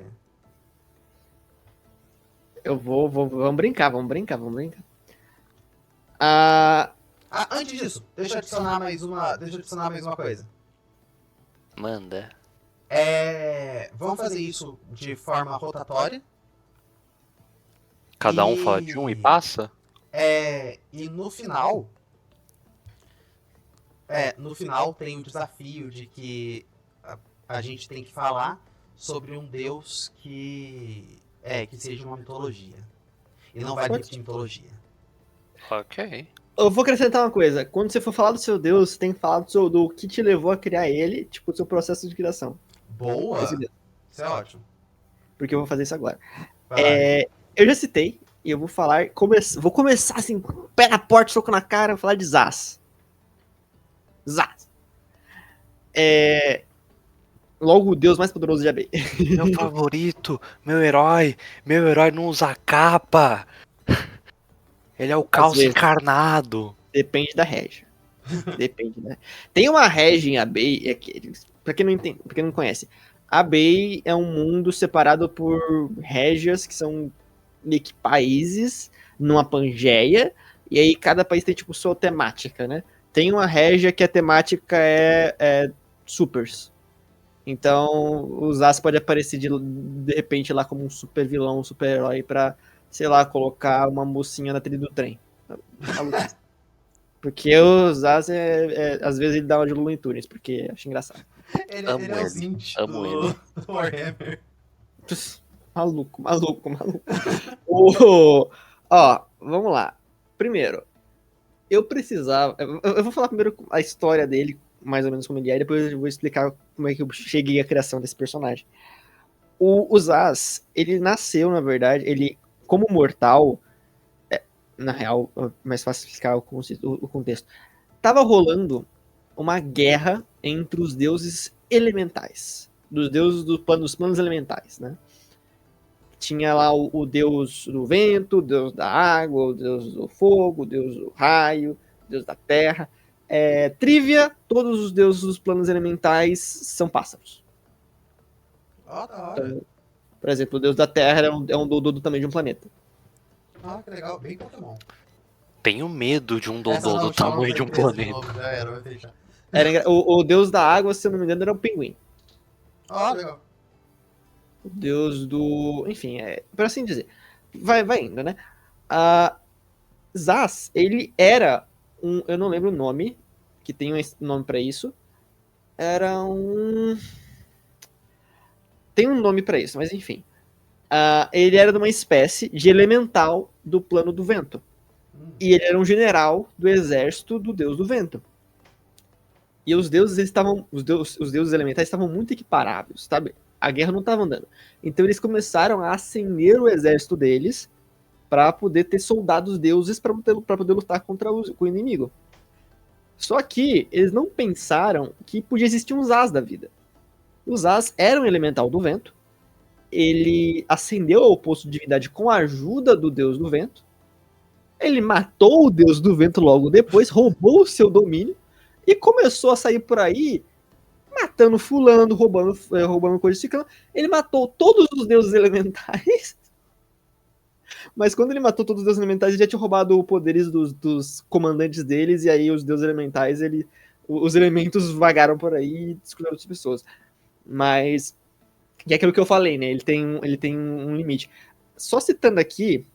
Vamos brincar. antes disso, deixa eu adicionar mais uma coisa. Manda. Vamos fazer isso de forma rotatória. Cada um E- fala de um e passa? E no final, no final tem o desafio de que a gente tem que falar sobre um deus que seja uma mitologia. E não vai repetir mitologia. Ok. Eu vou acrescentar uma coisa. Quando você for falar do seu Deus, você tem que falar do que te levou a criar ele, tipo, do seu processo de criação. Boa! Esse Deus. Isso é ótimo. Porque eu vou fazer isso agora. Vai lá. Eu já citei, e eu vou falar. Vou começar assim, pé na porta, soco na cara, vou falar de Zaz. Zaz. Logo o Deus mais poderoso de Abei. Meu favorito, meu herói não usa capa. Ele é o caos vezes. encarnado. Depende da régia. Depende, né? Tem uma régia em Abei, pra quem não entende, pra quem não conhece, Abei é um mundo separado por régias que são meio que países numa Pangeia, e aí cada país tem tipo sua temática, né? Tem uma régia que a temática é supers. Então, o Zaz pode aparecer de repente lá como um super vilão, um super herói pra, sei lá, colocar uma mocinha na trilha do trem. Porque o Zaz às vezes ele dá uma de Looney Tunes, porque acho engraçado. Ele Amo é o ele, Zint amo ele. do Warhammer. Maluco. Ó, vamos lá. Primeiro, eu precisava. Eu vou falar primeiro a história dele, mais ou menos como ele é, e depois eu vou explicar como é que eu cheguei à criação desse personagem. O Zaz, ele nasceu, na verdade, ele, como mortal, na real, é mais fácil explicar o contexto. Tava rolando uma guerra entre os deuses elementais, dos deuses dos planos elementais, né? Tinha lá o deus do vento, o deus da água, o deus do fogo, o deus do raio, o deus da terra. Trivia, todos os deuses dos planos elementais são pássaros. Ó, da hora. Por exemplo, o deus da terra é um Dodô do tamanho de um planeta. Ah, que legal. Bem Pokémon. Tenho medo de um Essa Dodô não, do chama tamanho de um empresa de planeta. novo, já era, vai fechar. O deus da água, se eu não me engano, era o pinguim. Ó, legal. O deus do... Enfim, por assim dizer. Vai indo, né? Zaz, ele era um... Eu não lembro o nome, que tem um nome pra isso. Era um... Tem um nome pra isso, mas enfim. Ele era de uma espécie de elemental do plano do vento. E ele era um general do exército do deus do vento. E os deuses, os deuses elementais estavam muito equiparáveis, sabe? A guerra não estava andando. Então eles começaram a ascender o exército deles para poder ter soldados deuses para poder lutar contra o inimigo. Só que eles não pensaram que podia existir um Zaz da vida. O Zaz era um elemental do vento. Ele ascendeu ao posto de divindade com a ajuda do deus do vento. Ele matou o deus do vento logo depois, roubou o seu domínio e começou a sair por aí matando fulano, roubando coisas de ciclano. Ele matou todos os deuses elementais. Mas quando ele matou todos os deuses elementais, ele já tinha roubado poderes dos comandantes deles, e aí os deuses elementais, os elementos vagaram por aí e descobriram outras pessoas. Mas, é aquilo que eu falei, né? Ele tem um limite. Só citando aqui,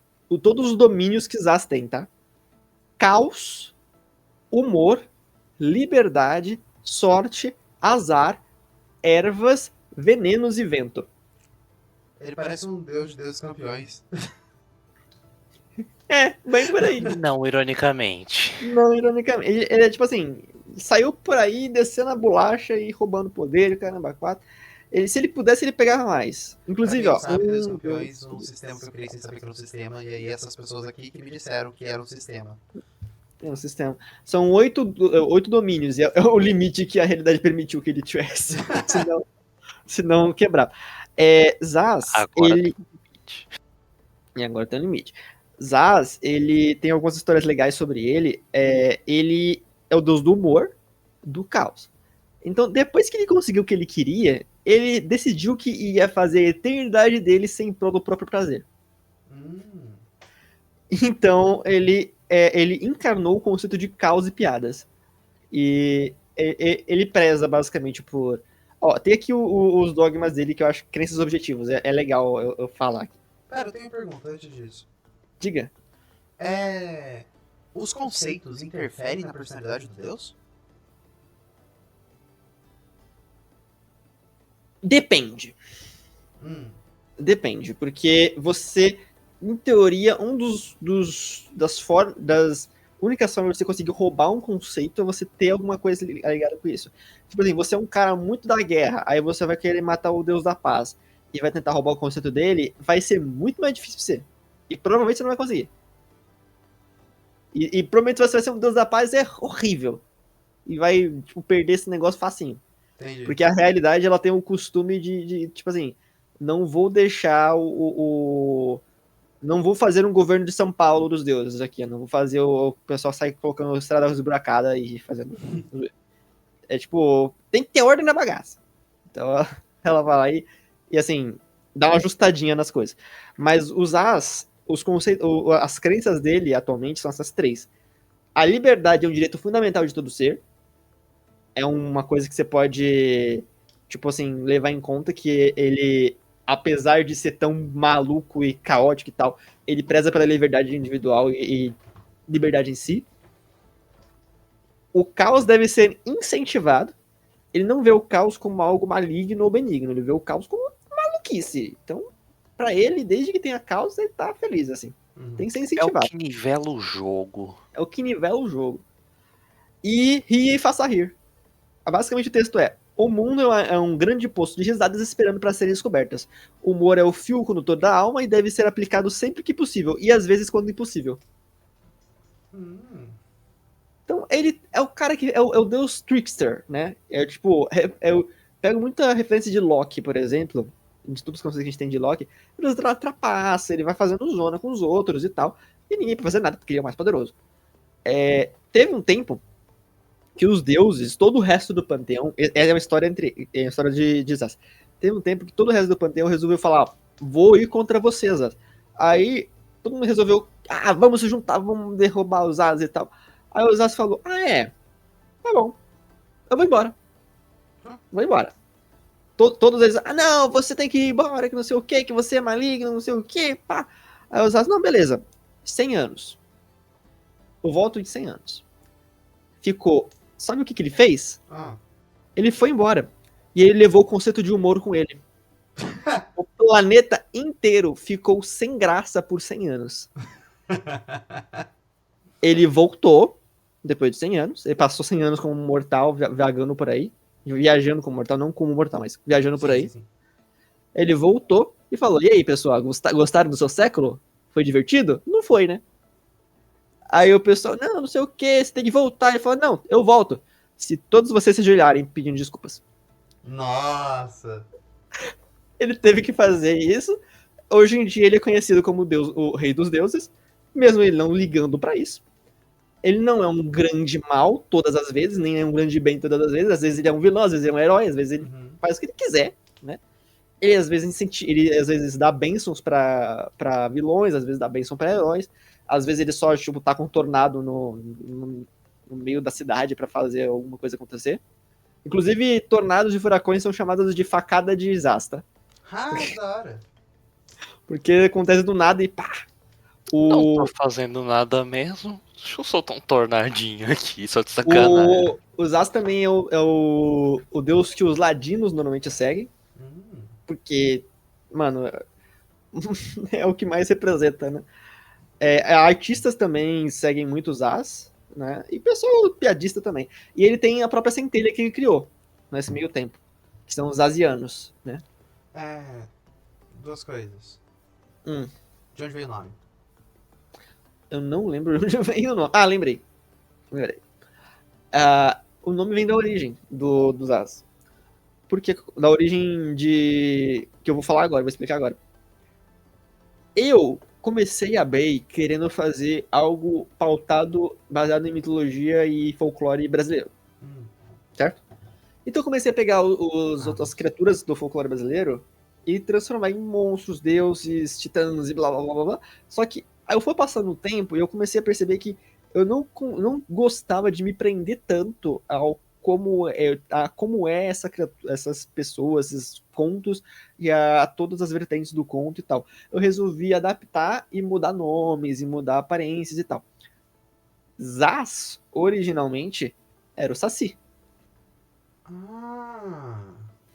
todos os domínios que Zaz tem, tá? Caos, humor, liberdade, sorte, azar, ervas, venenos e vento. Ele parece um deus de deuses campeões. Bem por aí. Não, ironicamente. Não, ironicamente. Ele é tipo assim, saiu por aí descendo a bolacha e roubando poder, caramba, 4. Se ele pudesse, ele pegava mais. Inclusive, ó. Sabe, Deus Campeões, um sistema que eu criei sem saber que era um sistema, e aí essas pessoas aqui que me disseram que era um sistema. É um sistema. São 8 domínios, e é o limite que a realidade permitiu que ele tivesse. senão quebrava. Zaz, Agora ele. E agora tem um limite. Zaz, ele tem algumas histórias legais sobre ele. Ele é o deus do humor, do caos. Então, depois que ele conseguiu o que ele queria, ele decidiu que ia fazer a eternidade dele sem prol do próprio prazer. Então, ele encarnou o conceito de caos e piadas. E ele preza, basicamente, por... Ó, tem aqui os dogmas dele que eu acho crenças objetivos. É legal eu falar aqui. Pera, eu tenho uma pergunta antes disso. Diga. Os conceitos interferem na personalidade do deus? Depende. Hum. Depende, porque você, em teoria, das únicas formas de você conseguir roubar um conceito é você ter alguma coisa ligada com isso. Tipo assim, você é um cara muito da guerra, aí você vai querer matar o Deus da paz e vai tentar roubar o conceito dele, vai ser muito mais difícil pra você. E provavelmente você não vai conseguir. E provavelmente você vai ser um Deus da paz é horrível. E vai, tipo, perder esse negócio facinho. Entendi. Porque a realidade, ela tem o costume tipo assim, não vou deixar não vou fazer um governo de São Paulo dos deuses aqui. Não vou fazer o pessoal sair colocando estrada esburacada e fazendo. É tipo, tem que ter ordem na bagaça. Então ela vai lá e assim, dá uma ajustadinha nas coisas. Mas os conceitos, as crenças dele atualmente são essas três. A liberdade é um direito fundamental de todo ser. É uma coisa que você pode, tipo assim, levar em conta que ele, apesar de ser tão maluco e caótico e tal, ele preza pela liberdade individual e liberdade em si. O caos deve ser incentivado. Ele não vê o caos como algo maligno ou benigno, ele vê o caos como maluquice. Então, pra ele, desde que tenha caos, ele tá feliz, assim. Tem que ser É o incentivado. que nivela o jogo. É o que nivela o jogo. E ria e faça rir. Basicamente o texto é: o mundo é um grande poço de risadas esperando para serem descobertas. O humor é o fio condutor da alma e deve ser aplicado sempre que possível, e às vezes quando impossível. Então ele é o cara que é o deus trickster, né? É tipo, eu pego muita referência de Loki, por exemplo, de todos os conceitos que a gente tem de Loki. Ele trapaça, ele vai fazendo zona com os outros e tal, e ninguém pode fazer nada porque ele é o mais poderoso. Teve um tempo que os deuses, todo o resto do panteão, é uma história é uma história de Zaz. Teve um tempo que todo o resto do panteão resolveu falar: vou ir contra vocês, Zaz. Aí todo mundo resolveu: vamos se juntar, vamos derrubar os Zaz e tal. Aí o Zaz falou: tá bom, eu vou embora. Vou embora. Todos eles: não, você tem que ir embora, que não sei o que você é maligno, não sei o que, pá. Aí o Zaz: não, beleza, 100 anos. Eu volto de 100 anos. Ficou. Sabe o que ele fez? Ele foi embora. E ele levou o conceito de humor com ele. O planeta inteiro ficou sem graça por 100 anos. Ele voltou, depois de 100 anos. Ele passou 100 anos como mortal, vagando por aí. Viajando como mortal, não como mortal, mas viajando por aí. Sim. Ele voltou e falou: e aí, pessoal, gostaram do seu século? Foi divertido? Não foi, né? Aí o pessoal: não sei o que, você tem que voltar. Ele falou: não, eu volto. Se todos vocês se ajoelharem pedindo desculpas. Nossa! Ele teve que fazer isso. Hoje em dia ele é conhecido como Deus, o rei dos deuses, mesmo ele não ligando pra isso. Ele não é um grande mal todas as vezes, nem é um grande bem todas as vezes. Às vezes ele é um vilão, às vezes ele é um herói, às vezes ele faz o que ele quiser, né? Ele às vezes dá bênçãos pra vilões, às vezes dá bênção pra heróis. Às vezes ele só, tipo, tá com um tornado no meio da cidade pra fazer alguma coisa acontecer. Inclusive, tornados e furacões são chamados de facada de Zasta. Da hora. Porque acontece do nada e pá. Não tô fazendo nada mesmo. Deixa eu soltar um tornadinho aqui, só de sacanagem. O Zaz também é o deus que os ladinos normalmente seguem. Porque, mano, é o que mais representa, né? Artistas também seguem muito os Zaz, né? E pessoal piadista também. E ele tem a própria centelha que ele criou nesse meio tempo, que são os Asianos, né? Duas coisas. De onde veio o nome? Eu não lembro de onde veio o nome. Lembrei. O nome vem da origem dos Zaz. Porque da origem de... que eu vou falar agora, vou explicar agora. Eu comecei a Bay querendo fazer algo pautado, baseado em mitologia e folclore brasileiro. Certo? Então eu comecei a pegar outras criaturas do folclore brasileiro e transformar em monstros, deuses, titãs e blá blá blá blá blá. Só que aí eu fui passando o tempo e eu comecei a perceber que eu não gostava de me prender tanto ao como é essas pessoas, esses contos e a todas as vertentes do conto e tal. Eu resolvi adaptar e mudar nomes e mudar aparências e tal. Zaz, originalmente, era o Saci.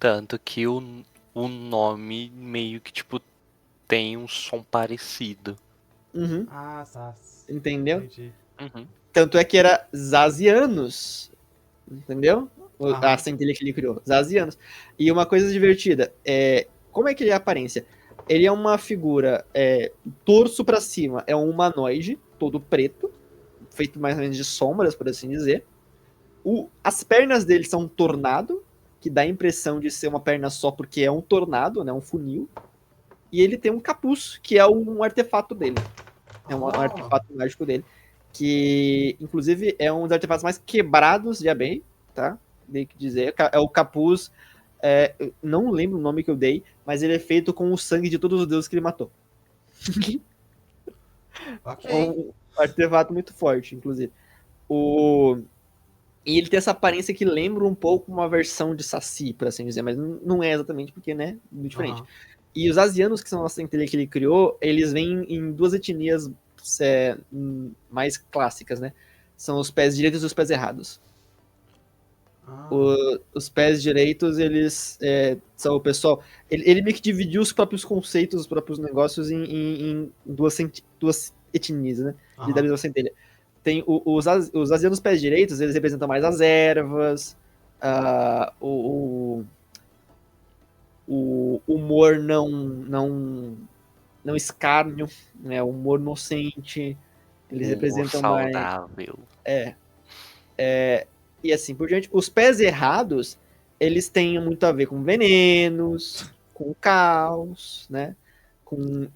Tanto que o nome meio que, tipo, tem um som parecido. Uhum, Ah, tá. entendeu? Entendi. Uhum. Tanto é que era Zazianos, entendeu? A Aham. centelha que ele criou, Zazianos. E uma coisa divertida, como é que ele é a aparência? Ele é uma figura, torso pra cima, é um humanoide, todo preto, feito mais ou menos de sombras, por assim dizer. As pernas dele são um tornado, que dá a impressão de ser uma perna só, porque é um tornado, né, um funil. E ele tem um capuz, que é um artefato dele. É um Oh. artefato mágico dele. Que, inclusive, é um dos artefatos mais quebrados de Aben, tá? Dei que dizer. É o capuz. Eu não lembro o nome que eu dei, mas ele é feito com o sangue de todos os deuses que ele matou. Ok. É um artefato muito forte, inclusive. E ele tem essa aparência que lembra um pouco uma versão de Saci, por assim dizer, mas não é exatamente porque, né, muito diferente. Aham. E os asianos, que são a centelha que ele criou, eles vêm em duas etnias mais clássicas, né? São os pés direitos e os pés errados. Ah. Os pés direitos, eles são o pessoal. Ele meio que dividiu os próprios conceitos, os próprios negócios em duas etnias, né? Da Aham. mesma centelha. Tem os asianos pés direitos, eles representam mais as ervas, ah, o humor não escárnio, né? O humor inocente. Eles Um humor representam mais. saudável. É, e assim por diante. Os pés errados, eles têm muito a ver com venenos, com caos, né? Com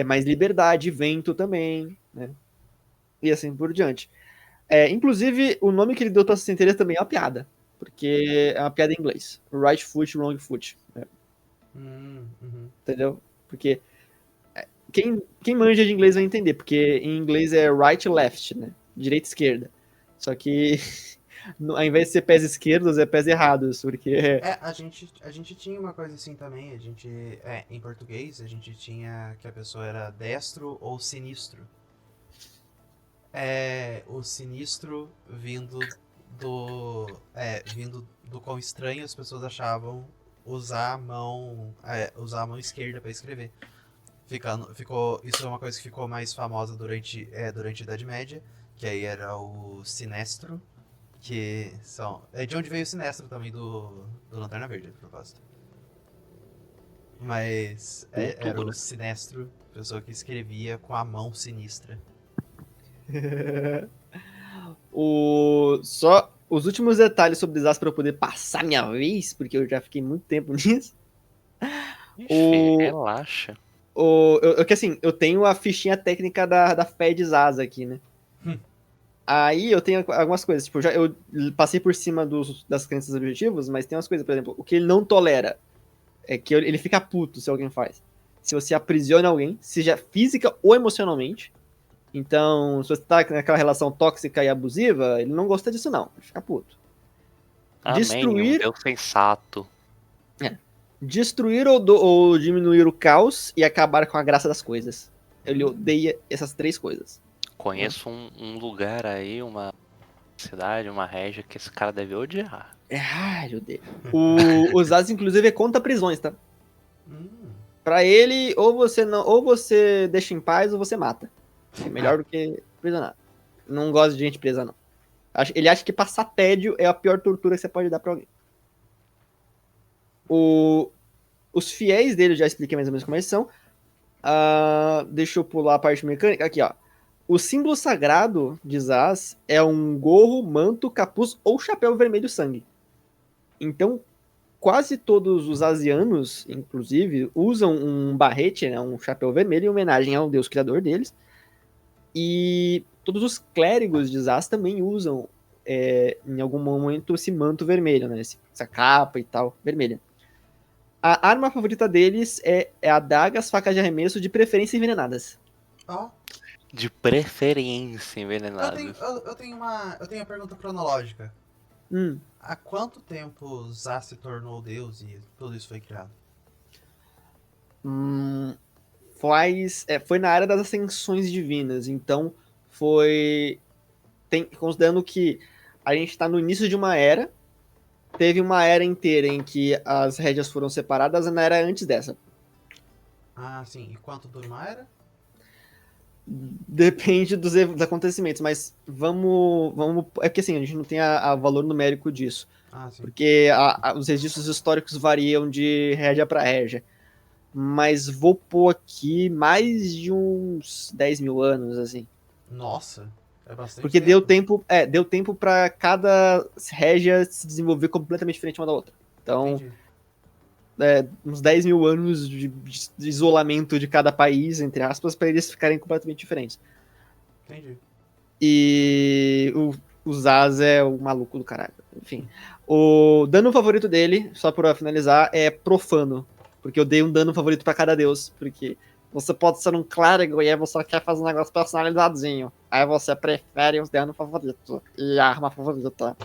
mais liberdade, vento também, né? E assim por diante. Inclusive, o nome que ele deu para essa centelha também é uma piada, porque é uma piada em inglês. Right foot, wrong foot. Né? Uhum. Entendeu? Porque quem manja de inglês vai entender, porque em inglês é right e left, né? Direita e esquerda. Só que ao invés de ser pés esquerdos, é pés errados, porque. A gente tinha uma coisa assim também, em português, a gente tinha que a pessoa era destro ou sinistro. O sinistro vindo do quão estranho as pessoas achavam usar a mão esquerda para escrever. Isso é uma coisa que ficou mais famosa durante a Idade Média, que aí era o sinestro, é de onde veio o sinestro também do Lanterna Verde, de propósito. Mas era o Cultura. sinestro, pessoa que escrevia com a mão sinistra. Só os últimos detalhes sobre desastre para eu poder passar minha vez, porque eu já fiquei muito tempo nisso. Ixi, O, relaxa. que assim, eu tenho a fichinha técnica da fé de Zaza aqui, né? Aí eu tenho algumas coisas, tipo, eu passei por cima das crenças objetivos, mas tem umas coisas, por exemplo, o que ele não tolera é que ele fica puto se alguém faz. Se você aprisiona alguém, seja física ou emocionalmente. Então, se você tá naquela relação tóxica e abusiva, ele não gosta disso, não. Ele fica puto. Amém, um Destruir, Deus sensato. destruir ou diminuir o caos e acabar com a graça das coisas. Ele odeia essas três coisas. Conheço um lugar aí, uma cidade, uma região que esse cara deve odiar. Ai, eu odeio. Os As, inclusive, é contra prisões, tá? Hum. Pra ele, ou você deixa em paz ou você mata. É melhor do que prisionar. Não gosta de gente presa, não. Ele acha que passar tédio é a pior tortura que você pode dar pra alguém. Os fiéis dele, eu já expliquei mais ou menos como eles são. Deixa eu pular a parte mecânica. Aqui, ó. O símbolo sagrado de Zaz é um gorro, manto, capuz ou chapéu vermelho sangue. Então, quase todos os asianos, inclusive, usam um barrete, né, um chapéu vermelho, em homenagem ao deus criador deles. E todos os clérigos de Zaz também usam, em algum momento, esse manto vermelho, né, essa capa e tal, vermelha. A arma favorita deles é adagas, facas de arremesso, de preferência envenenadas. Ó, De preferência eu tenho, envenenados. eu tenho uma pergunta cronológica. Hum, Há quanto tempo Zá se tornou Deus e tudo isso foi criado? hum, foi na área das ascensões divinas, então considerando que a gente está no início de uma era, teve uma era inteira em que as rédeas foram separadas na era antes dessa. Ah, sim. E quanto dura uma era? Depende dos acontecimentos, mas vamos. É porque assim, a gente não tem a valor numérico disso. Ah, sim. Porque os registros históricos variam de régia para régia. Mas vou pôr aqui mais de uns 10 mil anos, assim. Nossa, é bastante Porque tempo. deu tempo para cada régia se desenvolver completamente diferente uma da outra. Então, Entendi. uns 10 mil anos de isolamento de cada país, entre aspas, para eles ficarem completamente diferentes. Entendi. E o Zaz é o maluco do caralho. Enfim. O dano favorito dele, só pra finalizar, é profano. Porque eu dei um dano favorito pra cada deus. Porque você pode ser um clérigo e aí você quer fazer um negócio personalizadinho. Aí você prefere os danos favoritos. E a arma favorita.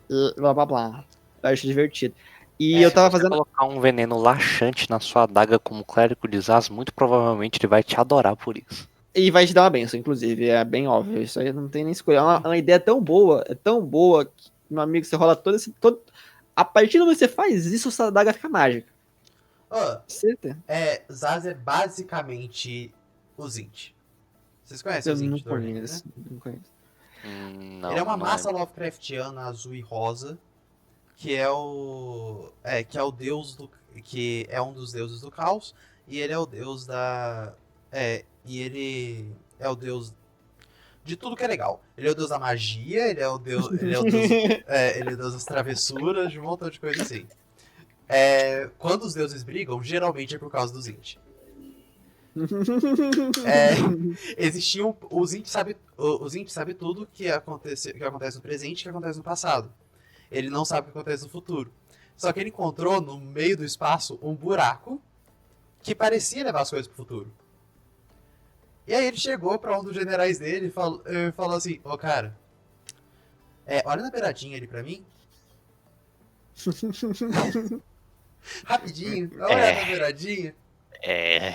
E blá blá blá. Eu acho divertido. E eu tava Se você fazendo. colocar um veneno laxante na sua adaga como clérigo de Zaz, muito provavelmente ele vai te adorar por isso. E vai te dar uma benção, inclusive. É bem óbvio. Isso aí não tem nem escolha. É uma ideia tão boa. É tão boa que, meu amigo, você rola todo esse. A partir do momento que você faz isso, sua daga fica mágica. Ó, Certo? Zaz é basicamente o Zint. Vocês conhecem Eu o não Zint do Warhammer, né? conheço. Não conheço. Não, Ele é uma não massa lembro. Lovecraftiana azul e rosa, que é o deus do que é um dos deuses do caos, e ele é o deus da e ele é o deus de tudo que é legal. Ele é o deus da magia, ele é o deus ele é o deus das travessuras, de um montão de coisa assim. Quando os deuses brigam, geralmente é por causa do Zint. Existia o Zint sabe tudo que acontece no presente e que acontece no passado. Ele não sabe o que acontece no futuro. Só que ele encontrou no meio do espaço um buraco que parecia levar as coisas pro futuro. E aí ele chegou pra um dos generais dele e falou assim: Ô cara, olha na beiradinha ali pra mim. Rapidinho, dá uma olhada na beiradinha. É.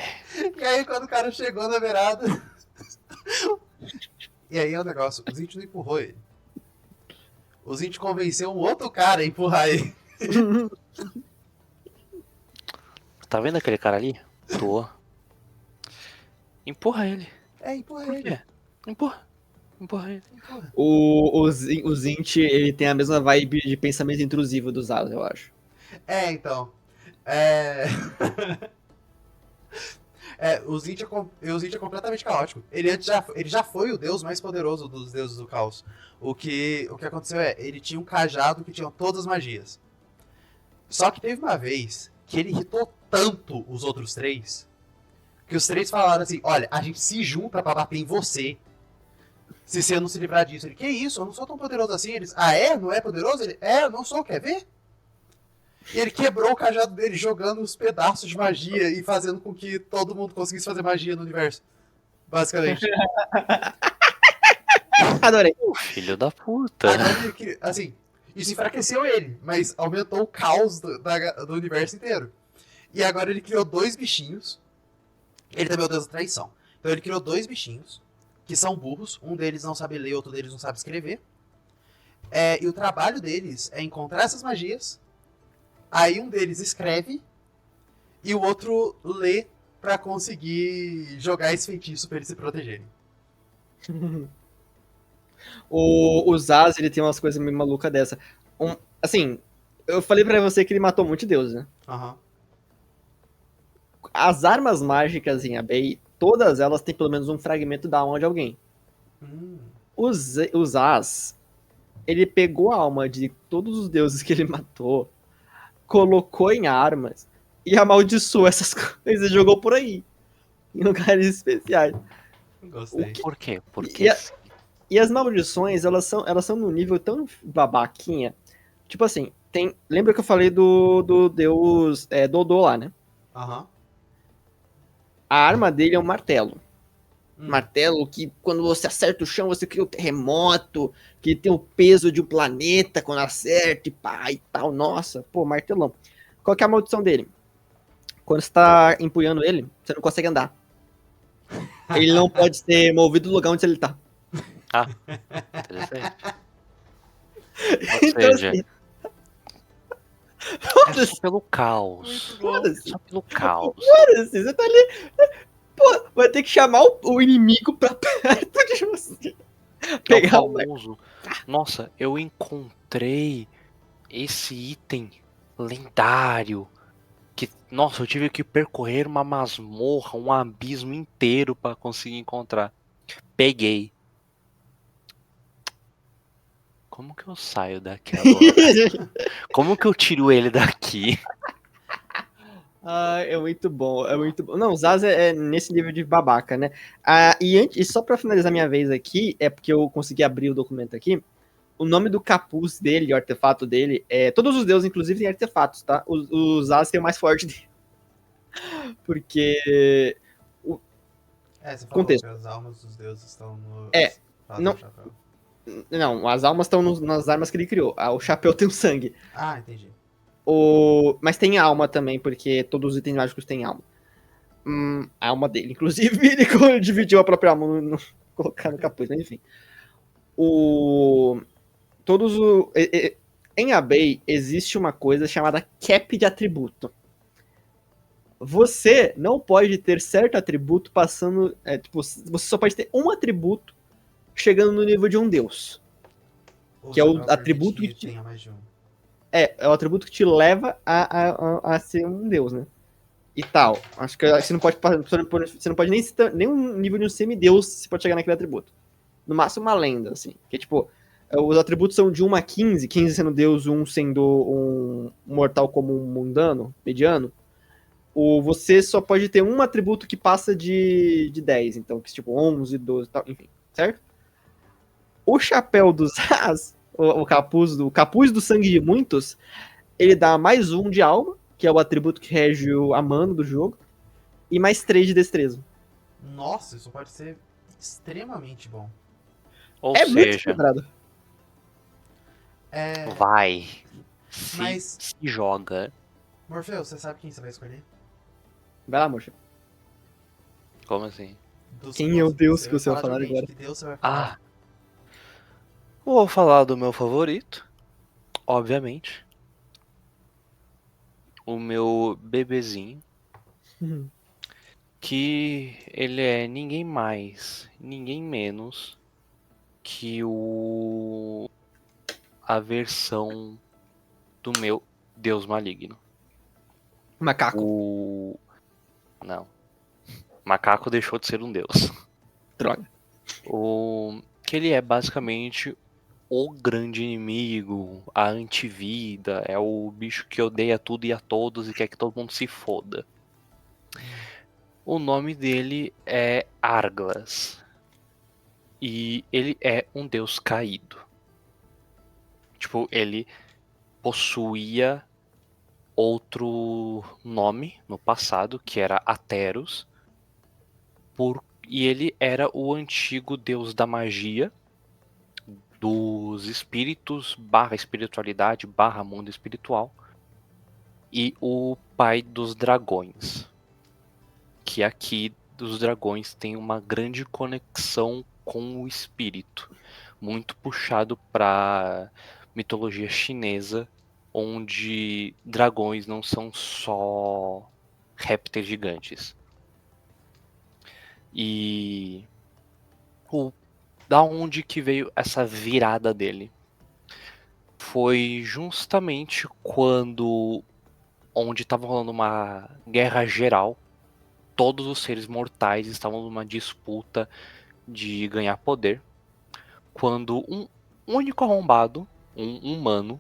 E aí quando o cara chegou na beirada. E aí é o negócio: o Zint não empurrou ele. O Zint convenceu um outro cara a empurrar ele. Tá vendo aquele cara ali? Tô. Empurra ele. Empurra Por ele. quê? Empurra ele. Empurra. O Zint, ele tem a mesma vibe de pensamento intrusivo dos Zaz, eu acho. Então. O Zint é completamente caótico. Ele já foi o deus mais poderoso dos deuses do caos. O que aconteceu ele tinha um cajado que tinha todas as magias. Só que teve uma vez que ele irritou tanto os outros três que os três falaram assim: olha, a gente se junta pra bater em você. Se você não se livrar disso. Ele: que isso? Eu não sou tão poderoso assim. Eles: ah, é? Não é poderoso? Ele: eu não sou, quer ver? E ele quebrou o cajado dele, jogando os pedaços de magia e fazendo com que todo mundo conseguisse fazer magia no universo. Basicamente. Adorei. Filho da puta. Agora, assim, isso enfraqueceu ele, mas aumentou o caos do universo inteiro. E agora ele criou 2 bichinhos. Ele também é o deus da traição. Então ele criou 2 bichinhos, que são burros. Um deles não sabe ler, outro deles não sabe escrever. E o trabalho deles é encontrar essas magias. Aí um deles escreve e o outro lê pra conseguir jogar esse feitiço pra eles se protegerem. O Zaz, ele tem umas coisas meio malucas dessa. Assim, eu falei pra você que ele matou muito deus, né? Aham. As armas mágicas em Abei, todas elas têm pelo menos um fragmento da alma de alguém. O Zaz, ele pegou a alma de todos os deuses que ele matou, colocou em armas e amaldiçoou essas coisas e jogou por aí. Em lugares especiais. Gostei. Por quê? Porque E as maldições, elas são num nível tão babaquinha. Tipo assim, lembra que eu falei do deus Dodô lá, né? Aham. A arma dele é um martelo. Hum. Martelo que quando você acerta o chão, você cria um terremoto, que tem o peso de um planeta quando acerta e pá e tal. Nossa, pô, martelão. Qual que é a maldição dele? Quando você tá empunhando ele, você não consegue andar. Ele não pode ser movido do lugar onde ele tá. Ah, interessante. Ou Então, seja, assim, É só pelo caos. Muito bom. É só pelo caos. Foda-se, você tá ali. Pô, vai ter que chamar o inimigo pra perto de você. É o Pegar uma. famoso. Nossa, eu encontrei esse item lendário. Que, nossa, eu tive que percorrer uma masmorra, um abismo inteiro pra conseguir encontrar. Peguei. Como que eu saio daqui agora? Como que eu tiro ele daqui? Ah, é muito bom, é muito bom. Não, o Zaz é nesse nível de babaca, né? E só pra finalizar minha vez aqui, é porque eu consegui abrir o documento aqui. O nome do capuz dele, o artefato dele, é. Todos os deuses, inclusive, têm artefatos, tá? O Zaz tem o mais forte dele. Porque. Você falou que Contexto. as almas dos deuses estão no. É, Fazem não, o chapéu. não, as almas estão nas armas que ele criou. O chapéu tem o sangue. Ah, entendi. Mas tem alma também, porque todos os itens mágicos têm alma. A alma dele, inclusive, ele dividiu a própria alma no colocar no capuz, mas enfim. Todos o. Em Abei existe uma coisa chamada cap de atributo. Você não pode ter certo atributo passando. Você só pode ter um atributo chegando no nível de um deus. Que é o chapéu atributo permite que tenha mais de um. É o atributo que te leva a ser um deus, né? E tal. Acho que você não pode você não pode nem um nível de um semideus você pode chegar naquele atributo. No máximo uma lenda, assim. Que tipo, os atributos são de 1 a 15, 15 sendo deus, 1 sendo um mortal comum mundano, mediano. Você só pode ter um atributo que passa de 10, então, que tipo 11, 12 e tal, enfim, certo? O chapéu dos As, o capuz do sangue de muitos, ele dá mais 1 de alma, que é o atributo que rege a mano do jogo, e mais 3 de destreza. Nossa, isso pode ser extremamente bom. Ou É muito seja, equilibrado. vai. Mas, Se joga. Morfeu, você sabe quem você vai escolher? Vai lá, mocha. Como assim? Quem é o deus que você vai de falar alguém, agora? que deus você vai falar? Vou falar do meu favorito. Obviamente. O meu bebezinho. Que ele é ninguém mais, ninguém menos que a versão do meu Deus maligno. Macaco. Não. Macaco deixou de ser um deus. Droga. Que ele é basicamente o grande inimigo, a antivida, é o bicho que odeia tudo e a todos e quer que todo mundo se foda. O nome dele é Arglas. E ele é um deus caído. Tipo, ele possuía outro nome no passado, que era Ateros. E ele era o antigo deus da magia, dos espíritos, barra espiritualidade, barra mundo espiritual. E o pai dos dragões. Que aqui dos dragões tem uma grande conexão com o espírito. Muito puxado para mitologia chinesa, onde dragões não são só répteis gigantes. E da onde que veio essa virada dele? Foi justamente onde estava rolando uma guerra geral. Todos os seres mortais estavam numa disputa de ganhar poder. Quando um único arrombado, um humano,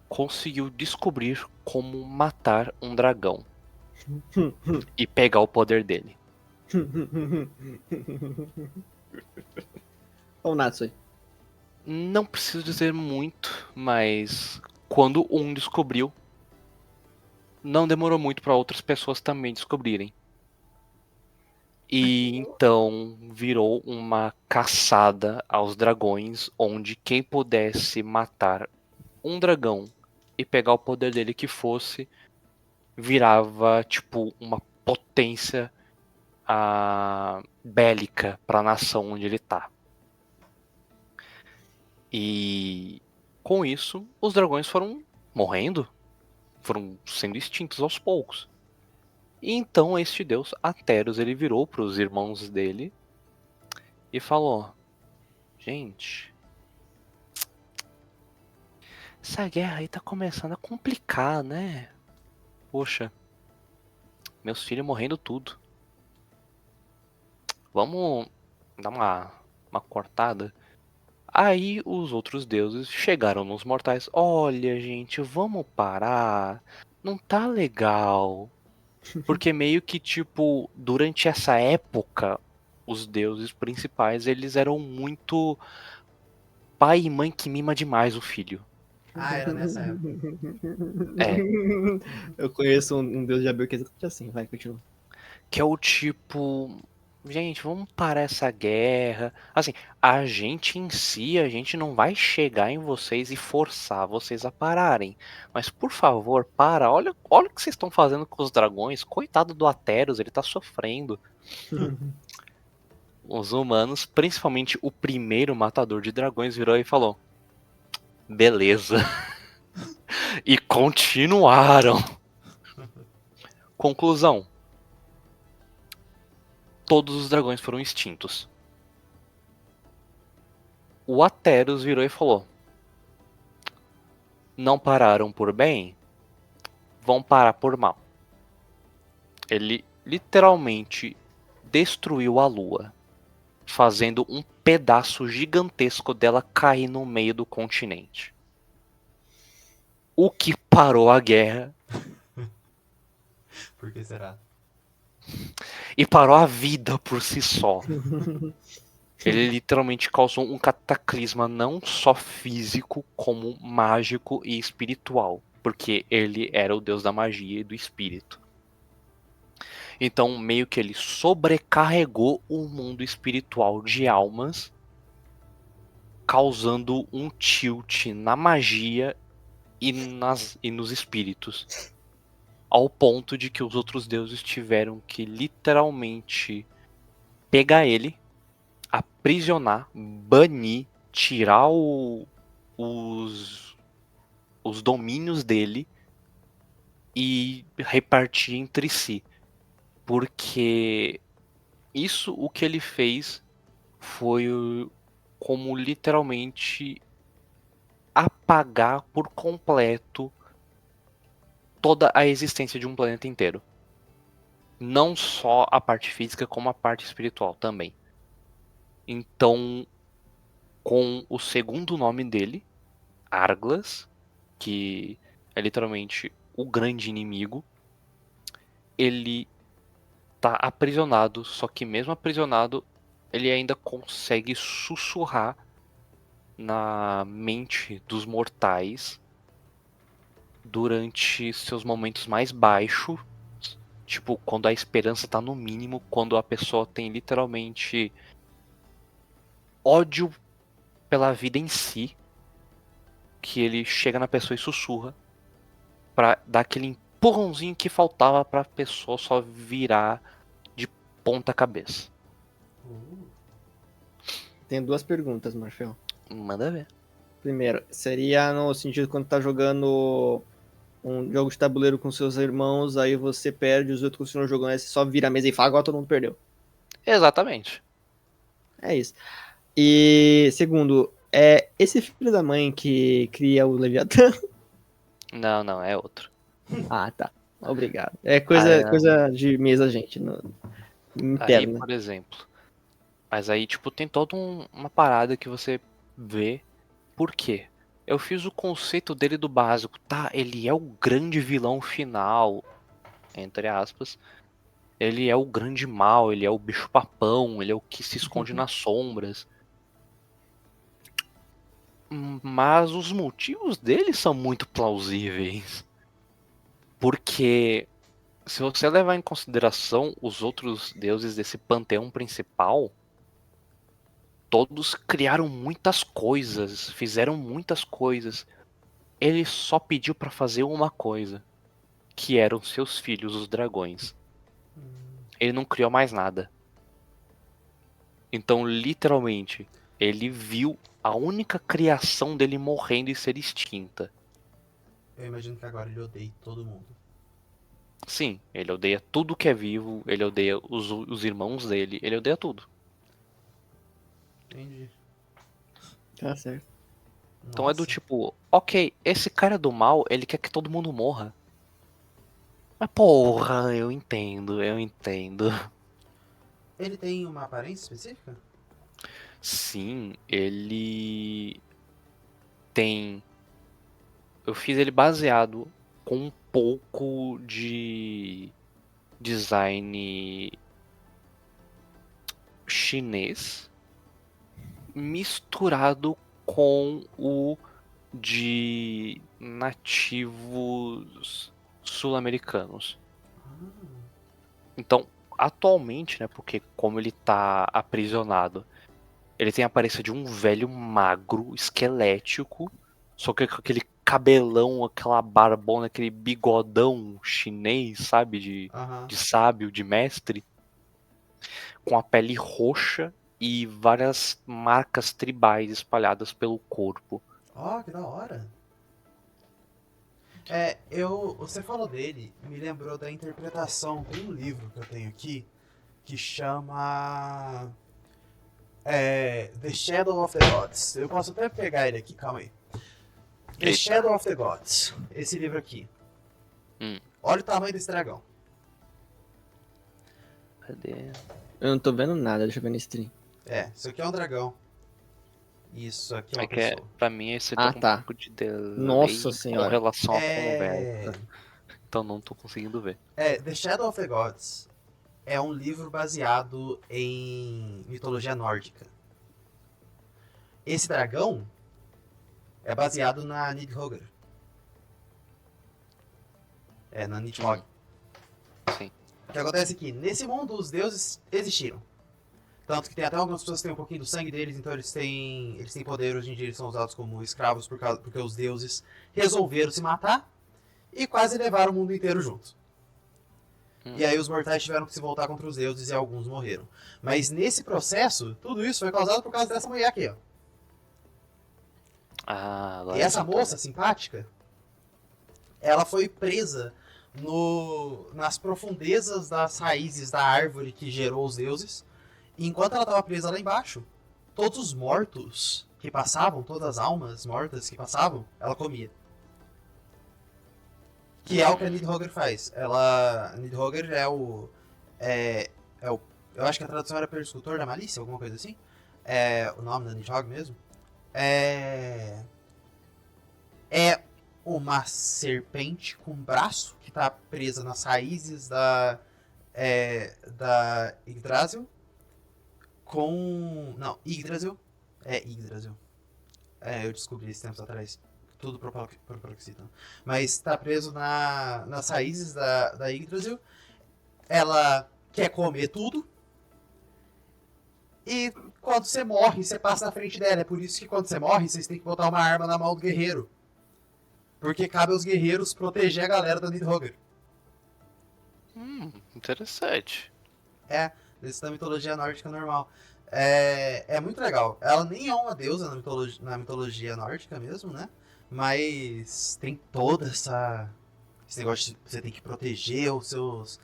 conseguiu descobrir como matar um dragão e pegar o poder dele. Olha o Natsu aí. Não preciso dizer muito, mas quando um descobriu, não demorou muito para outras pessoas também descobrirem. E então virou uma caçada aos dragões, onde quem pudesse matar um dragão e pegar o poder dele que fosse, virava tipo uma potência bélica para a nação onde ele tá. E com isso, os dragões foram morrendo, foram sendo extintos aos poucos. E então este deus, Ateros, ele virou para os irmãos dele e falou: gente, essa guerra aí tá começando a complicar, né? Poxa, meus filhos morrendo tudo. Vamos dar uma cortada? Aí os outros deuses chegaram nos mortais. Olha, gente, vamos parar. Não tá legal. Porque meio que, tipo, durante essa época, os deuses principais, eles eram muito pai e mãe que mima demais o filho. Ah, era nessa época. É, Eu conheço um deus de Abel que é exatamente assim, vai, continua. que é o tipo, gente, vamos parar essa guerra. Assim, a gente em si, a gente não vai chegar em vocês e forçar vocês a pararem. Mas por favor, para. Olha o que vocês estão fazendo com os dragões. Coitado do Ateros, ele tá sofrendo. Os humanos, principalmente o primeiro matador de dragões, virou e falou: beleza. E continuaram. Conclusão: todos os dragões foram extintos. O Ateros virou e falou: não pararam por bem, vão parar por mal. Ele literalmente destruiu a lua, fazendo um pedaço gigantesco dela cair no meio do continente. O que parou a guerra Por que será? e parou a vida por si só. Ele literalmente causou um cataclisma não só físico, como mágico e espiritual. Porque ele era o deus da magia e do espírito. Então, meio que ele sobrecarregou o mundo espiritual de almas, causando um tilt na magia e nos espíritos. Ao ponto de que os outros deuses tiveram que literalmente pegar ele, aprisionar, banir, tirar os domínios dele e repartir entre si. Porque isso o que ele fez foi como literalmente apagar por completo toda a existência de um planeta inteiro. Não só a parte física, como a parte espiritual também. Então, com o segundo nome dele, Arglas, que é literalmente o grande inimigo, ele tá aprisionado, só que mesmo aprisionado, ele ainda consegue sussurrar na mente dos mortais durante seus momentos mais baixos, tipo, quando a esperança tá no mínimo, quando a pessoa tem literalmente ódio pela vida em si, que ele chega na pessoa e sussurra pra dar aquele empurrãozinho que faltava pra pessoa só virar de ponta cabeça. Tenho duas perguntas, Marcel. Manda ver. Primeiro, seria no sentido quando tá jogando um jogo de tabuleiro com seus irmãos, aí você perde, os outros continuam jogando, aí você só vira a mesa e fala, agora todo mundo perdeu. Exatamente. É isso. E segundo, é esse filho da mãe que cria o Leviatã? Não, é outro. Ah, tá. Obrigado. É coisa de mesa, gente. Aí, Interna. por exemplo. Mas aí, tipo, tem toda uma parada que você vê. Por quê? Eu fiz o conceito dele do básico. Tá, ele é o grande vilão final. Entre aspas. Ele é o grande mal, ele é o bicho papão, ele é o que se esconde nas sombras. Mas os motivos dele são muito plausíveis. Porque se você levar em consideração os outros deuses desse panteão principal, todos criaram muitas coisas, fizeram muitas coisas. Ele só pediu pra fazer uma coisa, que eram seus filhos, os dragões. Ele não criou mais nada. Então, literalmente, ele viu a única criação dele morrendo e ser extinta. eu imagino que agora ele odeia todo mundo. Sim, ele odeia tudo que é vivo, ele odeia os irmãos dele, ele odeia tudo. Entendi. Tá certo. Então é do Nossa. tipo, ok, esse cara é do mal, ele quer que todo mundo morra. Mas porra, eu entendo, eu entendo. Ele tem uma aparência específica? Sim, ele tem. Eu fiz ele baseado com um pouco de design chinês misturado com o de nativos sul-americanos. Então, atualmente, né, porque como ele tá aprisionado, ele tem a aparência de um velho magro, esquelético, só que com aquele cabelão, aquela barbona, aquele bigodão chinês, sabe, Aham. de sábio, de mestre, com a pele roxa e várias marcas tribais espalhadas pelo corpo. Ó, que da hora. Você falou dele, me lembrou da interpretação de um livro que eu tenho aqui, que chama The Shadow of the Gods. Eu posso até pegar ele aqui, calma aí. The Eita. Shadow of the Gods. Esse livro aqui. Olha o tamanho desse dragão. Cadê? Eu não tô vendo nada, deixa eu ver no stream. Isso aqui é um dragão. Isso aqui é uma É que é, pessoa. pra mim esse Ah, tem um tá. pouco de delay Nossa com senhora. relação à conversa. Então não tô conseguindo ver. The Shadow of the Gods é um livro baseado em mitologia nórdica. Esse dragão é baseado na Nidhogger. Na Nidhogg. Sim. O que acontece aqui? Nesse mundo, os deuses existiram. Tanto que tem até algumas pessoas que têm um pouquinho do sangue deles, então eles têm poder. Hoje em dia eles são usados como escravos porque os deuses resolveram se matar e quase levaram o mundo inteiro junto. E aí os mortais tiveram que se voltar contra os deuses e alguns morreram. Mas nesse processo, tudo isso foi causado por causa dessa mulher aqui, ó. Agora E essa eu tô moça simpática, ela foi presa nas profundezas das raízes da árvore que gerou os deuses. E enquanto ela estava presa lá embaixo, todos os mortos que passavam, todas as almas mortas que passavam, ela comia. Que é o que a Nidhogger faz. A Nidhogger eu acho que a tradução era Perscultor da Malícia, alguma coisa assim. O nome da Nidhogg mesmo. É uma serpente com um braço que está presa nas raízes da Yggdrasil. Não, Yggdrasil. Yggdrasil. Eu descobri isso tempos atrás. Tudo por Paroxítona. Mas está preso nas raízes da Yggdrasil. Ela quer comer tudo. E quando você morre, você passa na frente dela. É por isso que quando você morre, vocês têm que botar uma arma na mão do guerreiro. Porque cabe aos guerreiros proteger a galera da Nidhogger. Interessante. Desse da mitologia nórdica normal. É muito legal. Ela nem é uma deusa na mitologia nórdica mesmo, né? Mas tem toda esse negócio de você tem que proteger os seus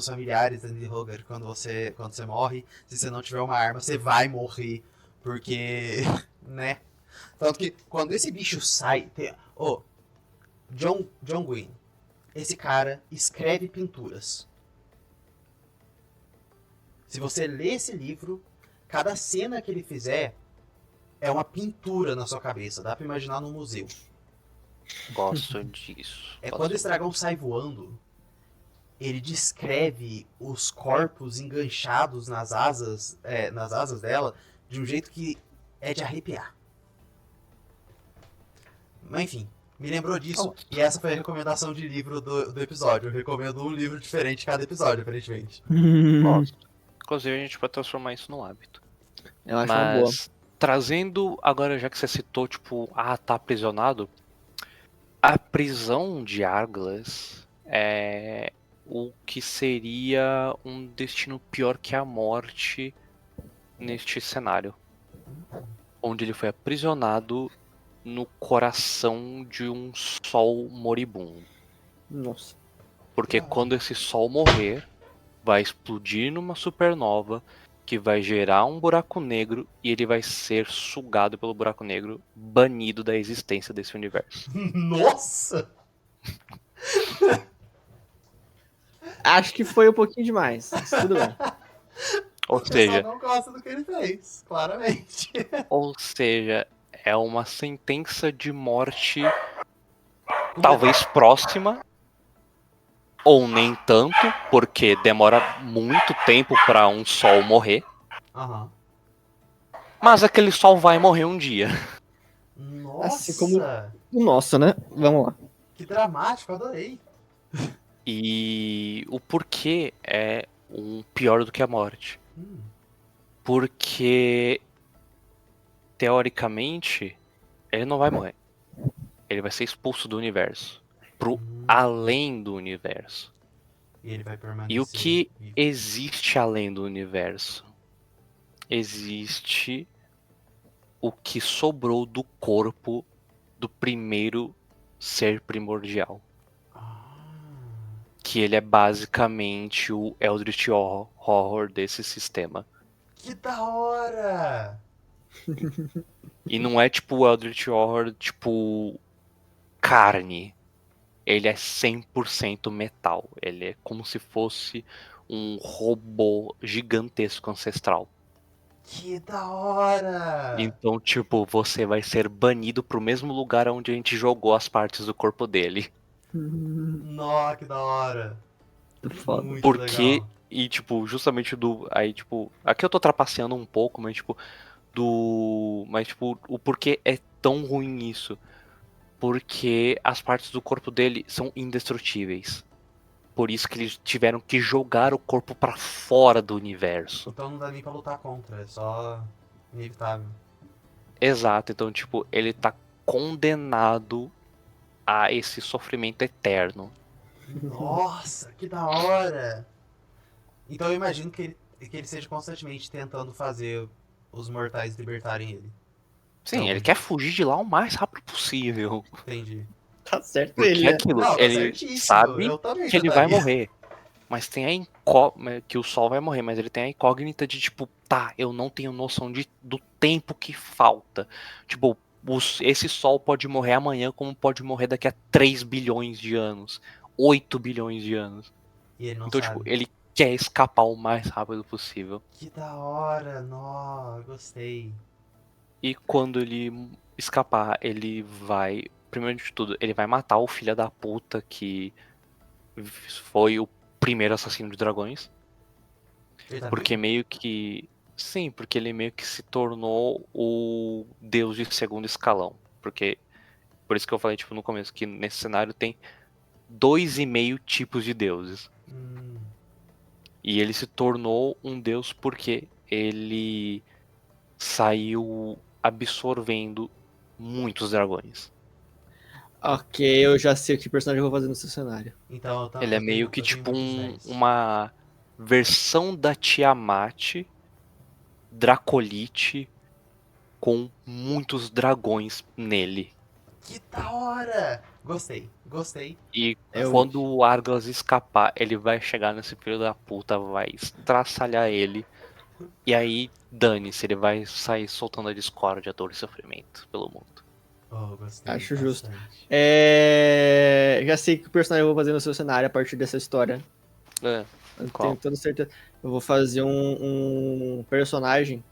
familiares da Nidhogger quando você morre. Se você não tiver uma arma, você vai morrer. Porque, né? Tanto que quando esse bicho sai... John Gwyn. Esse cara escreve pinturas. Se você lê esse livro, cada cena que ele fizer é uma pintura na sua cabeça. Dá pra imaginar num museu. Gosto disso. Quando esse dragão sai voando, ele descreve os corpos enganchados nas asas dela de um jeito que é de arrepiar. Mas enfim, me lembrou disso e essa foi a recomendação de livro do episódio. Eu recomendo um livro diferente cada episódio, aparentemente. Gosto. Inclusive a gente pode transformar isso num hábito. Eu acho uma boa. Trazendo, agora já que você citou, tipo, tá aprisionado. A prisão de Arglas é o que seria um destino pior que a morte neste cenário. Onde ele foi aprisionado no coração de um sol moribundo. Nossa. Porque quando esse sol morrer, vai explodir numa supernova que vai gerar um buraco negro e ele vai ser sugado pelo buraco negro, banido da existência desse universo. Nossa! Acho que foi um pouquinho demais. Mas tudo bem. Ou O pessoal seja, não gosta do que ele fez, claramente. é uma sentença de morte talvez próxima, ou nem tanto, porque demora muito tempo para um sol morrer. Aham. Mas aquele sol vai morrer um dia. Nossa! Assim como o nosso, né? Vamos lá. Que dramático, adorei. E o porquê é um pior do que a morte. Porque, teoricamente, ele não vai morrer. Ele vai ser expulso do universo. Pro além do universo. E ele vai permanecer. E o que vivo. existe além do universo? Existe o que sobrou do corpo do primeiro ser primordial. Que ele é basicamente o Eldritch Horror desse sistema. Que da hora! E não é tipo o Eldritch Horror, tipo carne. Ele é 100% metal. Ele é como se fosse um robô gigantesco ancestral. Que da hora! Então, tipo, você vai ser banido pro mesmo lugar onde a gente jogou as partes do corpo dele. Nossa, que da hora! Foda. Muito Porque, legal. e tipo, justamente do. Aí, tipo, aqui eu tô trapaceando um pouco, mas tipo, Mas tipo, o porquê é tão ruim isso? Porque as partes do corpo dele são indestrutíveis. Por isso que eles tiveram que jogar o corpo pra fora do universo. Então não dá nem pra lutar contra, é só inevitável. Exato, então tipo, ele tá condenado a esse sofrimento eterno. Nossa, que da hora! Então eu imagino que ele seja constantemente tentando fazer os mortais libertarem ele. Sim, Não, ele quer fugir de lá o mais rápido possível. entendi. Tá certo Porque ele, é né? aquilo, Não, tá ele certíssimo. sabe Eu também que ele vai tentaria. morrer. Mas tem que o Sol vai morrer, mas ele tem a incógnita de tipo, tá, eu não tenho noção do tempo que falta. Tipo, esse Sol pode morrer amanhã, como pode morrer daqui a 3 bilhões de anos, 8 bilhões de anos. E ele não Então, tipo, sabe. ele quer escapar o mais rápido possível. Que da hora, nó, gostei. E quando ele escapar, ele vai, primeiro de tudo, ele vai matar o filho da puta que foi o primeiro assassino de dragões. Ele tá Porque vivo? meio que. Sim, porque ele meio que se tornou o deus de segundo escalão. Porque. Por isso que eu falei, tipo, no começo, que nesse cenário tem 2,5 tipos de deuses. E ele se tornou um deus porque ele saiu absorvendo muitos dragões. Ok, eu já sei o que personagem eu vou fazer no seu cenário. Então Ele é meio que eu tenho tipo muitos 10. uma versão da Tiamat Dracolite com muitos dragões nele. Que da hora! Gostei, gostei. E Eu- quando o Arglas escapar, ele vai chegar nesse filho da puta, vai estraçalhar ele. E aí, dane-se, ele vai sair soltando a discórdia, dor e sofrimento pelo mundo. Oh, gostei Acho justo. bastante. Já sei que personagem eu vou fazer no seu cenário a partir dessa história. Eu Qual? tenho toda certeza. Eu vou fazer um personagem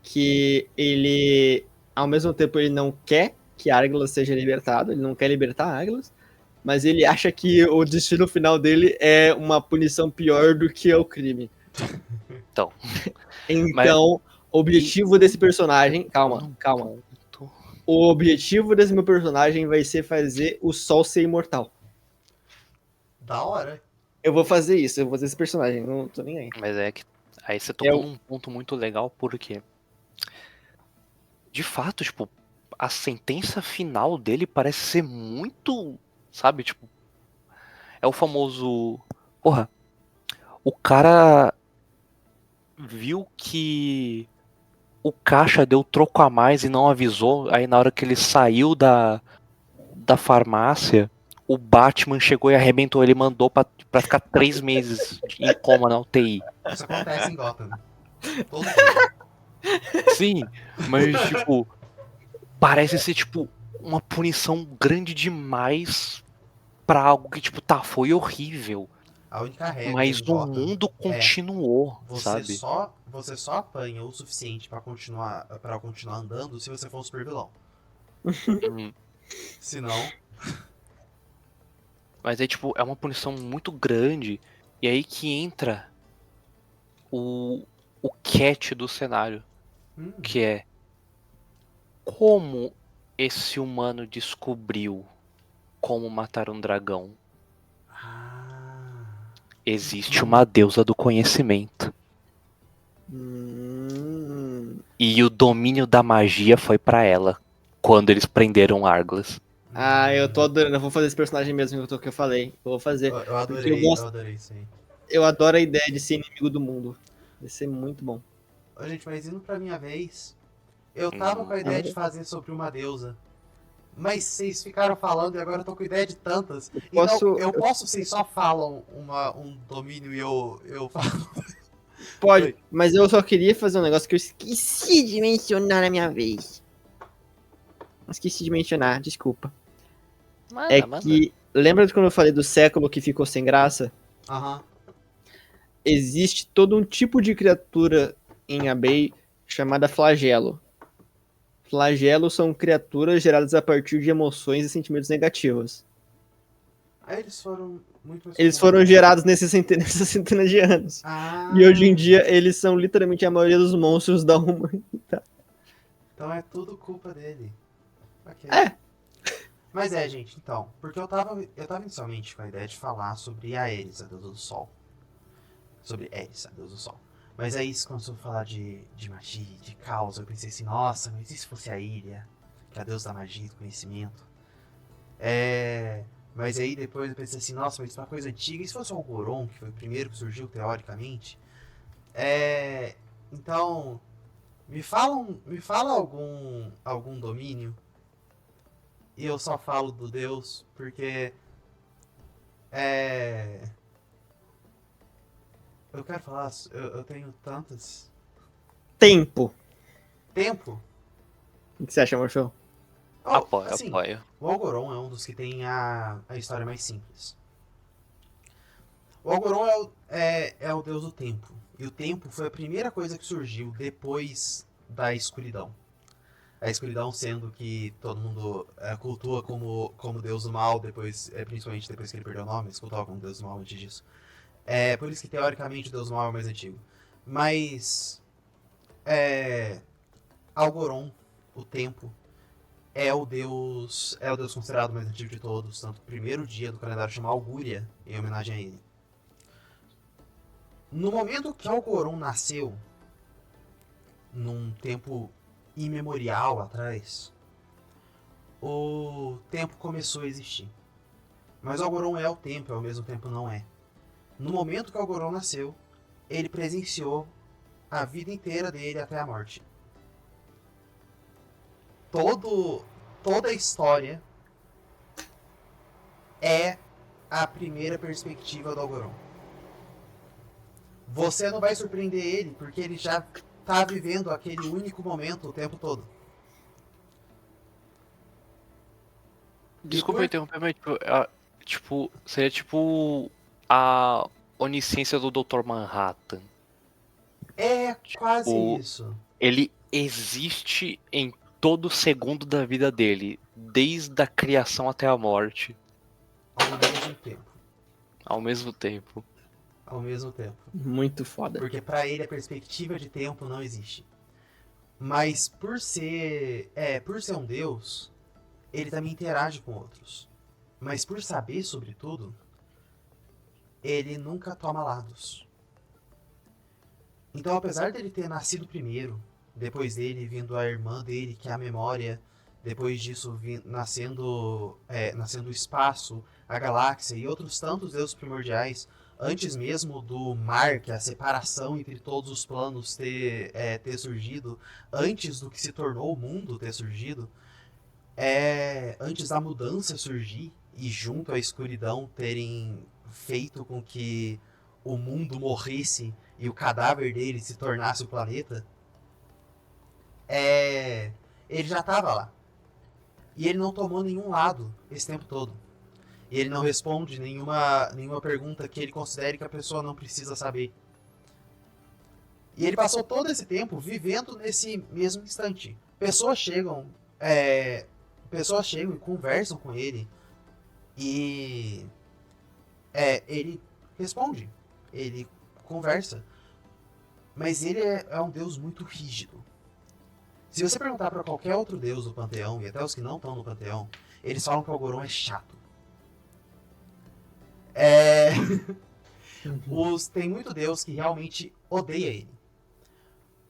que ele, ao mesmo tempo, ele não quer que Arglas seja libertado, ele não quer libertar Arglas, mas ele acha que o destino final dele é uma punição pior do que o crime. Então. Então, o objetivo desse personagem. Calma. O objetivo desse meu personagem vai ser fazer o Sol ser imortal. Da hora. Eu vou fazer isso, eu vou fazer esse personagem, não tô nem aí. Mas é que aí você tocou num ponto muito legal, porque de fato, tipo, a sentença final dele parece ser muito, sabe, tipo, é o famoso, porra, o cara viu que o caixa deu troco a mais e não avisou. Aí na hora que ele saiu da farmácia, o Batman chegou e arrebentou ele e mandou pra ficar 3 meses em coma na UTI. Isso acontece em Gotham. Todo dia. Sim, mas tipo, parece ser tipo uma punição grande demais pra algo que tipo, tá, foi horrível, A única regra mas em o Gotham mundo é continuou, você sabe? só apanha o suficiente para continuar andando se você for um super vilão. Hum, Se não, Mas é tipo, é uma punição muito grande, e aí que entra o, o catch do cenário, que é como esse humano descobriu como matar um dragão. ah, Existe uma deusa do conhecimento. E o domínio da magia foi pra ela quando eles prenderam Arglas. Ah, eu tô adorando. Eu vou fazer esse personagem mesmo que eu falei. Eu vou fazer. eu Porque eu adorei, eu gosto. adorei isso aí. Eu adoro a ideia de ser inimigo do mundo. Vai ser muito bom. Ô, gente, mas indo pra minha vez, eu tava com a ideia de fazer sobre uma deusa. Mas vocês ficaram falando e agora eu tô com ideia de tantas. Então, eu posso, vocês só falam um domínio e eu falo. Pode, Oi. mas eu só queria fazer um negócio que eu esqueci de mencionar na minha vez. Esqueci de mencionar, desculpa. É que, lembra de quando eu falei do século que ficou sem graça? Aham. Existe todo um tipo de criatura em Abei chamada flagelo. Flagelos são criaturas geradas a partir de emoções e sentimentos negativos. Aí eles foram muito mais Eles foram comuns. gerados nessas centenas de anos. Ah, E hoje em dia eles são literalmente a maioria dos monstros da humanidade. então é tudo culpa dele. Ok. É. Mas é, gente, então. Porque eu tava inicialmente com a ideia de falar sobre a Ares, a deusa do sol. Sobre Ares, a deusa do sol. Mas aí começou a falar de magia, de caos. Eu pensei assim, nossa, mas e se fosse a Ilha? Que é a deusa da magia e do conhecimento. Mas aí depois eu pensei assim, nossa, mas isso é uma coisa antiga. E se fosse o Algoron, que foi o primeiro que surgiu teoricamente? Então, me fala algum domínio. E eu só falo do Deus, porque eu quero falar, eu tenho tantas. Tempo. Tempo? O que você acha, Morfeu? Apoio. O Algoron é um dos que tem a história mais simples. O Algoron é o deus do tempo. E o tempo foi a primeira coisa que surgiu depois da escuridão. A escuridão sendo que todo mundo cultua como deus do mal, principalmente depois que ele perdeu o nome, eles cultuavam como deus do mal antes disso. Por isso que teoricamente o deus do mal é o mais antigo. Mas Algoron, o tempo, é o deus considerado mais antigo de todos, tanto o primeiro dia do calendário chama Augúria, em homenagem a ele. No momento que Algoron nasceu, num tempo imemorial atrás, o tempo começou a existir. Mas Algoron é o tempo, ao mesmo tempo não é. No momento que Algoron nasceu, ele presenciou a vida inteira dele até a morte. Toda a história é a primeira perspectiva do Algoron. Você não vai surpreender ele, porque ele já tá vivendo aquele único momento o tempo todo. Desculpa interromper, mas seria tipo a onisciência do Dr. Manhattan. É quase isso. Ele existe em todo segundo da vida dele, desde a criação até a morte. Ao mesmo tempo. Ao mesmo tempo. Ao mesmo tempo. Muito foda. Porque pra ele a perspectiva de tempo não existe. Mas por ser um deus, ele também interage com outros. Mas por saber sobre tudo, ele nunca toma lados. Então, apesar dele ter nascido primeiro, depois dele vindo a irmã dele, que é a memória, depois disso nascendo o espaço, a galáxia e outros tantos deuses primordiais, antes mesmo do mar, que é a separação entre todos os planos ter surgido, antes do que se tornou o mundo ter surgido, antes da mudança surgir e junto à escuridão terem feito com que o mundo morresse e o cadáver dele se tornasse o planeta, ele já estava lá. E ele não tomou nenhum lado esse tempo todo. E ele não responde nenhuma pergunta que ele considere que a pessoa não precisa saber. E ele passou todo esse tempo vivendo nesse mesmo instante. Pessoas chegam e conversam com ele. E ele responde. Ele conversa. Mas ele é um deus muito rígido. Se você perguntar para qualquer outro deus do panteão, e até os que não estão no panteão, eles falam que o Algorão é chato. Tem muito deus que realmente odeia ele.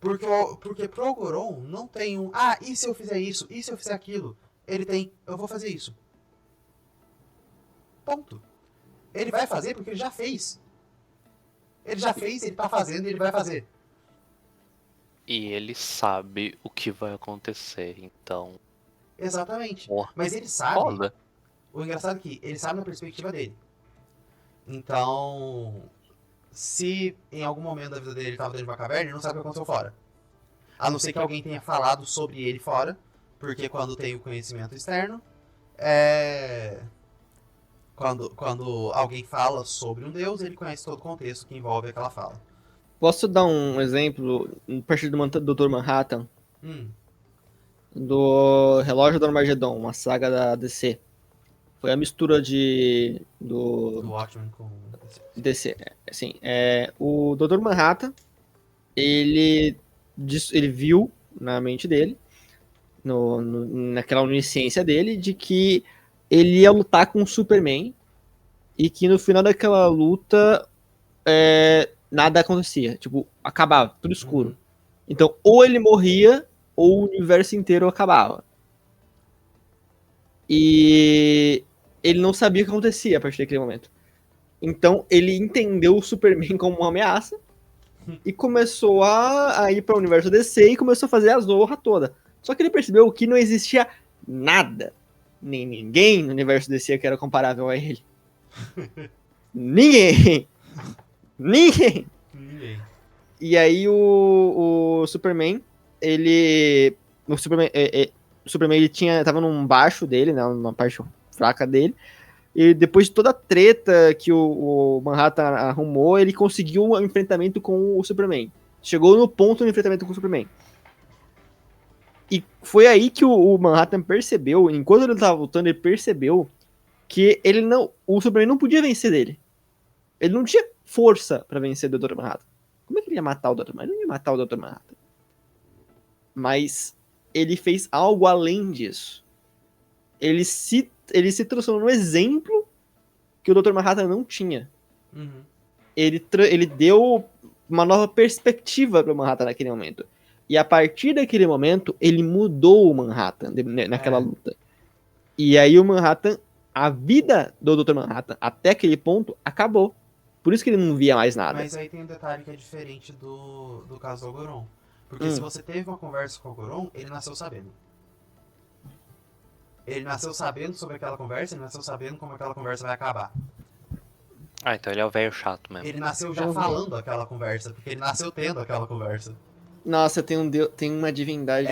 Porque pro Algorão não tem e se eu fizer isso? E se eu fizer aquilo? Ele tem, eu vou fazer isso. Ponto. Ele vai fazer porque ele já fez. Ele já fez, ele tá fazendo e ele vai fazer. E ele sabe o que vai acontecer, então... Exatamente. Porra, mas ele sabe... Foda. O engraçado é que ele sabe na perspectiva dele. Então... Se em algum momento da vida dele ele tava dentro de uma caverna, ele não sabe o que aconteceu fora. A não ser que alguém tenha falado sobre ele fora. Porque quando tem o conhecimento externo... Quando alguém fala sobre um deus, ele conhece todo o contexto que envolve aquela fala. Posso dar um exemplo a partir do Dr. Manhattan? Do Relógio do Armagedon, uma saga da DC. Foi a mistura do Watchmen com DC. Assim, o Dr. Manhattan, ele viu na mente dele, naquela onisciência dele, de que ele ia lutar com o Superman e que no final daquela luta nada acontecia. Tipo, acabava, tudo escuro. Então, ou ele morria, ou o universo inteiro acabava. E ele não sabia o que acontecia a partir daquele momento. Então, ele entendeu o Superman como uma ameaça e começou a ir para o universo DC e começou a fazer a zorra toda. Só que ele percebeu que não existia nada, nem ninguém no universo DC que era comparável a ele. Ninguém! E aí o Superman, o Superman ele tava num baixo dele, né, numa parte fraca dele, e depois de toda a treta que o Manhattan arrumou, ele conseguiu um enfrentamento com o Superman. Chegou no ponto do enfrentamento com o Superman. E foi aí que o Manhattan percebeu, enquanto ele tava lutando, ele percebeu que o Superman não podia vencer dele. Ele não tinha força pra vencer o Dr. Manhattan. Como é que ele ia matar o Dr. Manhattan? Ele não ia matar o Dr. Manhattan. Mas ele fez algo além disso. Ele se transformou no exemplo que o Dr. Manhattan não tinha. Ele deu uma nova perspectiva para o Manhattan naquele momento. E a partir daquele momento, ele mudou o Manhattan naquela luta. E aí o Manhattan, a vida do Dr. Manhattan até aquele ponto acabou. Por isso que ele não via mais nada. Mas aí tem um detalhe que é diferente do caso do Algorão. Porque se você teve uma conversa com o Algorão, ele nasceu sabendo. Ele nasceu sabendo sobre aquela conversa, ele nasceu sabendo como aquela conversa vai acabar. Então ele é o velho chato mesmo. Ele nasceu já falando aquela conversa, porque ele nasceu tendo aquela conversa. Nossa, tem uma divindade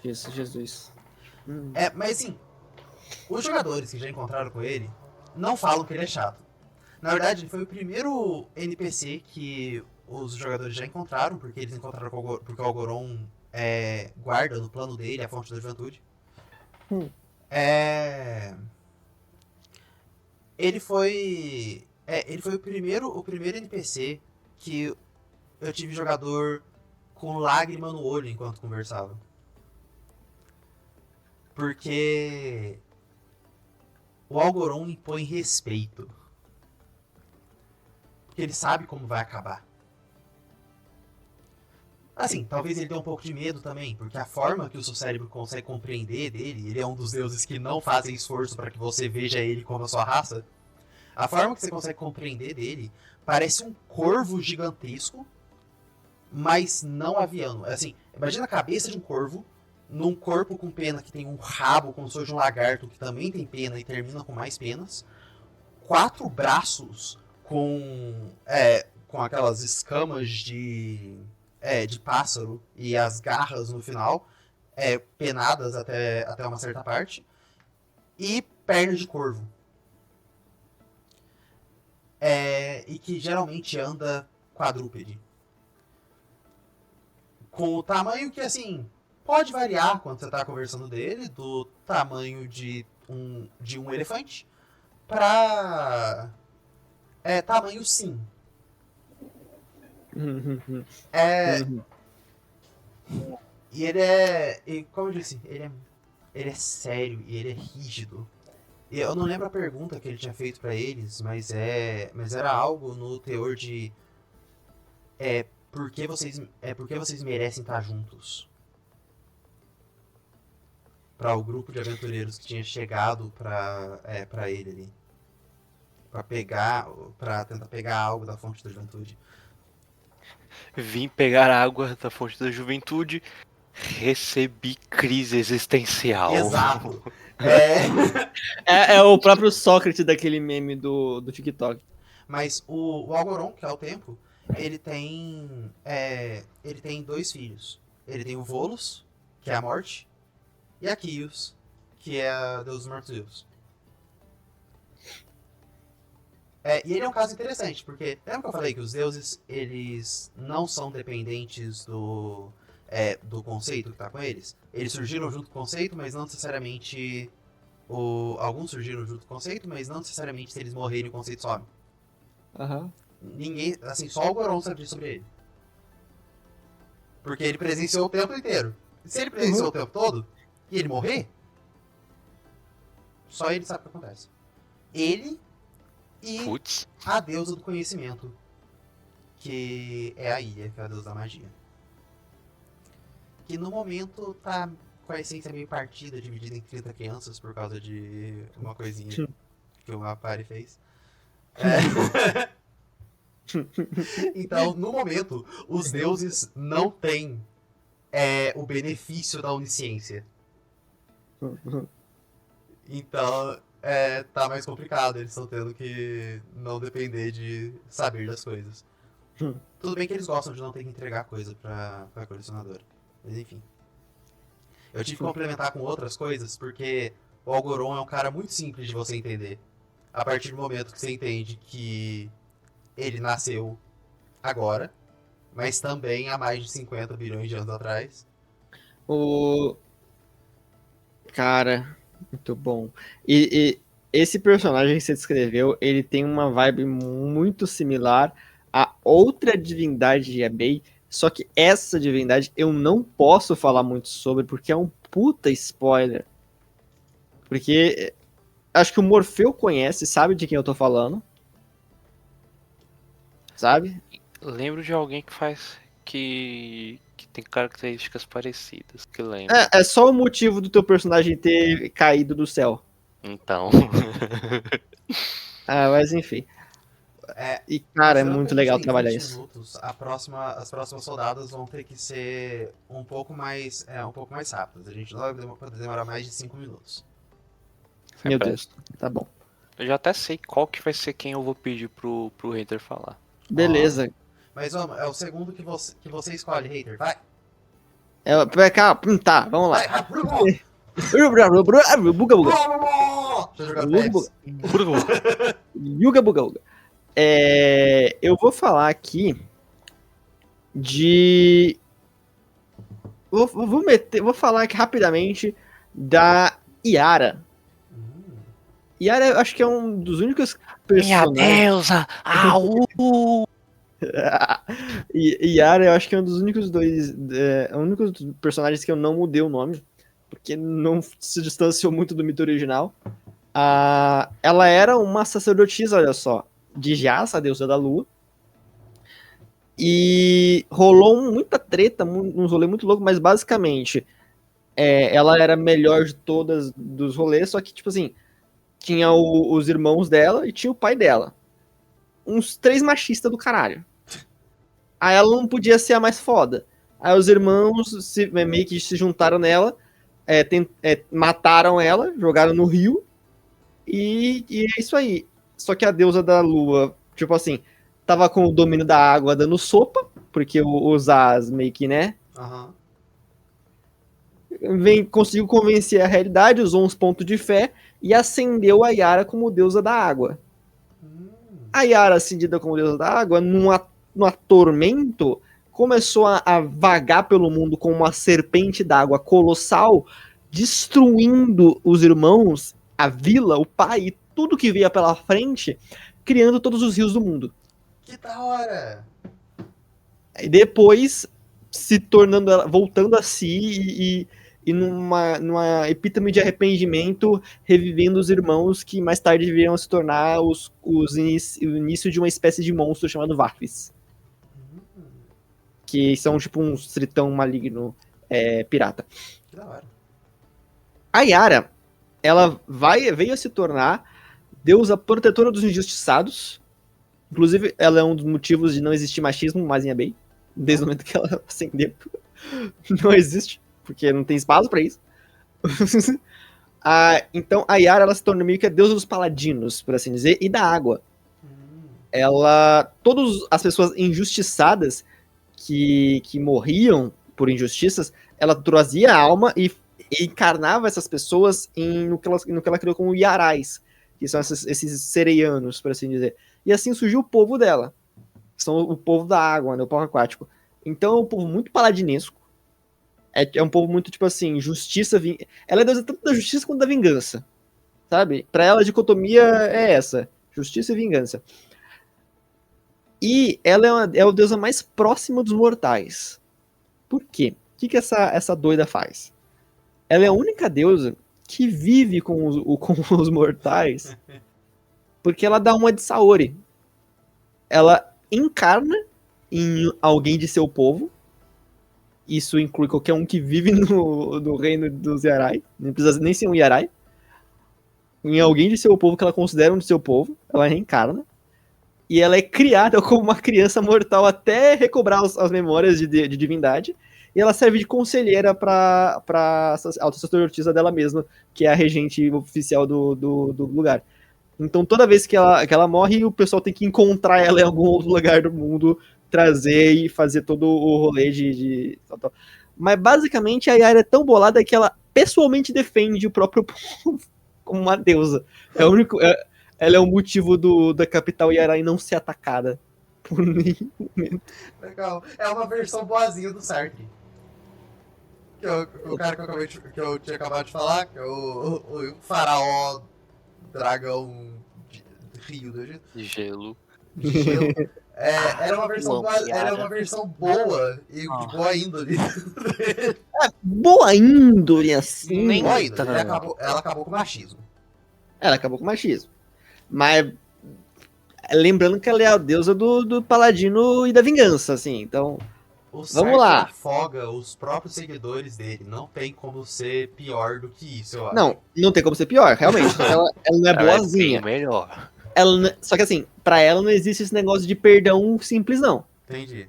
que isso, Jesus. Mas assim, os jogadores que já encontraram com ele não falam que ele é chato. Na verdade, ele foi o primeiro NPC que os jogadores já encontraram, porque eles encontraram porque o Algorão guarda no plano dele a fonte da juventude. Ele foi o primeiro NPC que eu tive jogador com lágrima no olho enquanto conversava. Porque o Algorão impõe respeito. Porque ele sabe como vai acabar. Assim, talvez ele tenha um pouco de medo também, porque a forma que o seu cérebro consegue compreender dele, ele é um dos deuses que não fazem esforço para que você veja ele como a sua raça. A forma que você consegue compreender dele parece um corvo gigantesco, mas não aviano. Assim, imagina a cabeça de um corvo num corpo com pena que tem um rabo como se fosse um lagarto que também tem pena e termina com mais penas. 4 braços com aquelas escamas de pássaro e as garras no final, penadas até uma certa parte, e pernas de corvo. E que geralmente anda quadrúpede. Com o tamanho que, assim, pode variar quando você está conversando dele, do tamanho de um elefante para tamanho sim. E ele como eu disse, ele é sério e ele é rígido. E eu não lembro a pergunta que ele tinha feito pra eles, mas era algo no teor de por que vocês merecem estar juntos? Para o grupo de aventureiros que tinha chegado para ele ali. Para tentar pegar algo da fonte da juventude. Vim pegar água da fonte da juventude, recebi crise existencial. Exato. É o próprio Sócrates daquele meme do TikTok. Mas o Algoron, que é o tempo, ele tem 2 filhos. Ele tem o Volos, que é a morte, e a Kios, que é a Deus dos Mortos-Vivos. E ele é um caso interessante, porque lembra que eu falei que os deuses, eles não são dependentes do conceito que tá com eles? Eles surgiram junto com o conceito, mas não necessariamente... Alguns surgiram junto com o conceito, mas não necessariamente se eles morrerem o conceito some. Ninguém, assim, só o Goron sabe disso sobre ele. Porque ele presenciou o tempo inteiro. Se ele presenciou o tempo todo, e ele morrer, só ele sabe o que acontece. Ele e a deusa do conhecimento, que é a Ilha, que é a deusa da magia. Que no momento tá com a essência meio partida, dividida em 30 crianças por causa de uma coisinha que o Mapari fez. Então, no momento, os deuses não têm o benefício da onisciência. Então, tá mais complicado. Eles estão tendo que não depender de saber das coisas. Tudo bem que eles gostam de não ter que entregar coisa pra colecionadora. Mas enfim. Eu tive que complementar com outras coisas, porque o Algoron é um cara muito simples de você entender. A partir do momento que você entende que ele nasceu agora, mas também há mais de 50 bilhões de anos atrás. Cara, muito bom. E esse personagem que você descreveu, ele tem uma vibe muito similar a outra divindade de Yabei, só que essa divindade eu não posso falar muito sobre, porque é um puta spoiler. Porque acho que o Morfeu conhece, sabe de quem eu tô falando. Sabe? Lembro de alguém que tem características parecidas, que lembro. É só o motivo do teu personagem ter caído do céu. Então. Mas enfim. E, cara, é muito legal trabalhar isso. Minutos, as próximas rodadas vão ter que ser um pouco mais rápidas. A gente não vai poder demorar mais de 5 minutos. Meu Deus, tá bom. Eu já até sei qual que vai ser quem eu vou pedir pro hater falar. Beleza. Mas vamos, é o segundo que você escolhe, hater. Vai! Tá, vamos lá. Yuga Buga Buga. Eu vou falar aqui de... Vou falar aqui rapidamente da Yara. Yara, eu acho que é um dos únicos personagens... Minha deusa! Yara, eu acho que é um dos únicos únicos personagens que eu não mudei o nome, porque não se distanciou muito do mito original. Ela era uma sacerdotisa, olha só, de Jasa, a deusa da lua. E rolou muita treta, um rolê muito louco, mas basicamente ela era a melhor de todas dos rolês, só que, tipo assim, tinha os irmãos dela e tinha o pai dela. Uns 3 machistas do caralho. Aí ela não podia ser a mais foda. Aí os irmãos meio que se juntaram nela, mataram ela, jogaram no rio, e é isso aí. Só que a deusa da lua, tipo assim, tava com o domínio da água dando sopa, porque os As meio que, né? Aham. Conseguiu convencer a realidade, usou uns pontos de fé e acendeu a Yara como deusa da água. A Yara, acendida como deusa da água, num tormento, começou a vagar pelo mundo como uma serpente d'água colossal, destruindo os irmãos, a vila, o pai e tudo que via pela frente, criando todos os rios do mundo. Que da hora! E depois se tornando ela, voltando a si e numa epítome de arrependimento, revivendo os irmãos que mais tarde viriam se tornar o início de uma espécie de monstro chamado Vafis. Que são tipo um tritão maligno pirata. Que da hora. A Yara, ela veio a se tornar deusa protetora dos injustiçados. Inclusive, ela é um dos motivos de não existir machismo mais em Abei. Desde o momento que ela acendeu. Não existe, porque não tem espaço pra isso. Então, a Yara, ela se torna meio que a deusa dos paladinos, por assim dizer, e da água. Todas as pessoas injustiçadas que morriam por injustiças, ela trazia a alma e encarnava essas pessoas no que ela criou como Yarais, que são esses sereianos, por assim dizer. E assim surgiu o povo dela. São o povo da água, né, o povo aquático. Então é um povo muito paladinesco. É um povo muito, tipo assim, justiça... Ela é deusa tanto da justiça quanto da vingança. Sabe? Pra ela a dicotomia é essa. Justiça e vingança. E ela é a deusa mais próxima dos mortais. Por quê? O que essa doida faz? Ela é a única deusa que vive com os mortais porque ela dá uma de Saori. Ela encarna em alguém de seu povo. Isso inclui qualquer um que vive no reino dos Yarai. Não precisa nem ser um Yarai. Em alguém de seu povo que ela considera um de seu povo. Ela reencarna. E ela é criada como uma criança mortal até recobrar as memórias de divindade. E ela serve de conselheira para a sacerdotisa dela mesma, que é a regente oficial do lugar. Então toda vez que ela morre, o pessoal tem que encontrar ela em algum outro lugar do mundo, trazer e fazer todo o rolê de Mas basicamente a Yara é tão bolada que ela pessoalmente defende o próprio povo como uma deusa. É o único... Ela é o motivo da capital Yarai não ser atacada por nenhum momento. Legal. É uma versão boazinha do Sark. O cara que eu tinha acabado de falar, que é o faraó dragão de rio do Egito. De gelo. De gelo. Era uma versão boa e de boa índole. Boa índole, assim. Nem Boa índole. tanto. Ela acabou com o machismo. Ela acabou com o machismo. Mas lembrando que ela é a deusa do paladino e da vingança, assim. Então, vamos lá. Afoga os próprios seguidores dele. Não tem como ser pior do que isso, eu acho. Não tem como ser pior, realmente. ela não é boazinha. É bem melhor. Só que assim, pra ela não existe esse negócio de perdão simples, não. Entendi.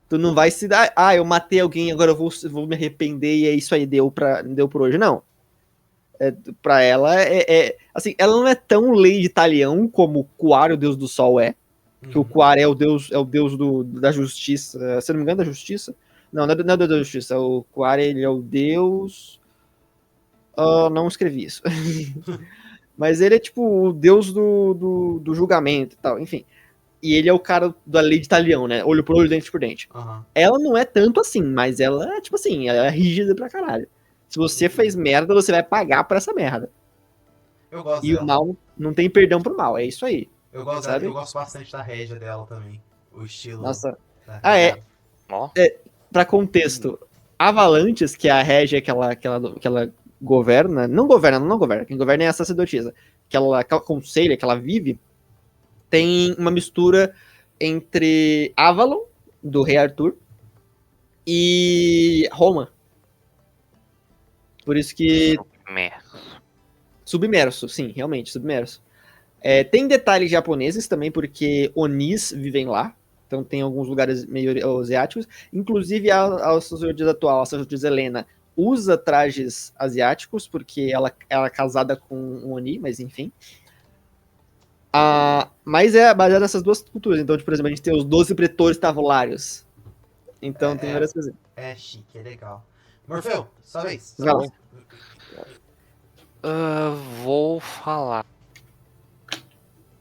Tu não vai se dar, eu matei alguém, agora eu vou me arrepender e é isso aí, deu por hoje, não. Pra ela, assim, ela não é tão lei de Talião como o Kuar, o deus do sol, é. Que o Kuar é o deus da justiça, se não me engano, da justiça. Não é da justiça, o Kuar, ele é o deus... não escrevi isso. Mas ele é tipo o deus do julgamento e tal, enfim. E ele é o cara da lei de Talião, né? Olho por olho, dente por dente. Ela não é tanto assim, mas ela é tipo assim, ela é rígida pra caralho. Se você fez merda, você vai pagar por essa merda. Eu gosto dela. O mal não tem perdão pro mal, é isso aí. Eu gosto bastante da régia dela também. O estilo. Nossa. Ó. Pra contexto, Avalanches, que é a régia que ela governa, não governa, quem governa é a sacerdotisa, que ela aconselha, que ela vive, tem uma mistura entre Avalon, do rei Arthur, e Roma. Por isso que Submerso, sim, realmente, submerso. Tem detalhes japoneses também, porque Onis vivem lá. Então tem alguns lugares meio asiáticos. Inclusive a sacerdotisa atual, a sacerdotisa Helena, usa trajes asiáticos, porque ela é casada com um Oni, mas enfim. Mas é baseado nessas duas culturas. Então, tipo, por exemplo, a gente tem os 12 pretores tabulários. Então tem várias coisas. É chique, é legal. Morfeu, sua vez. Vai lá. Vou falar.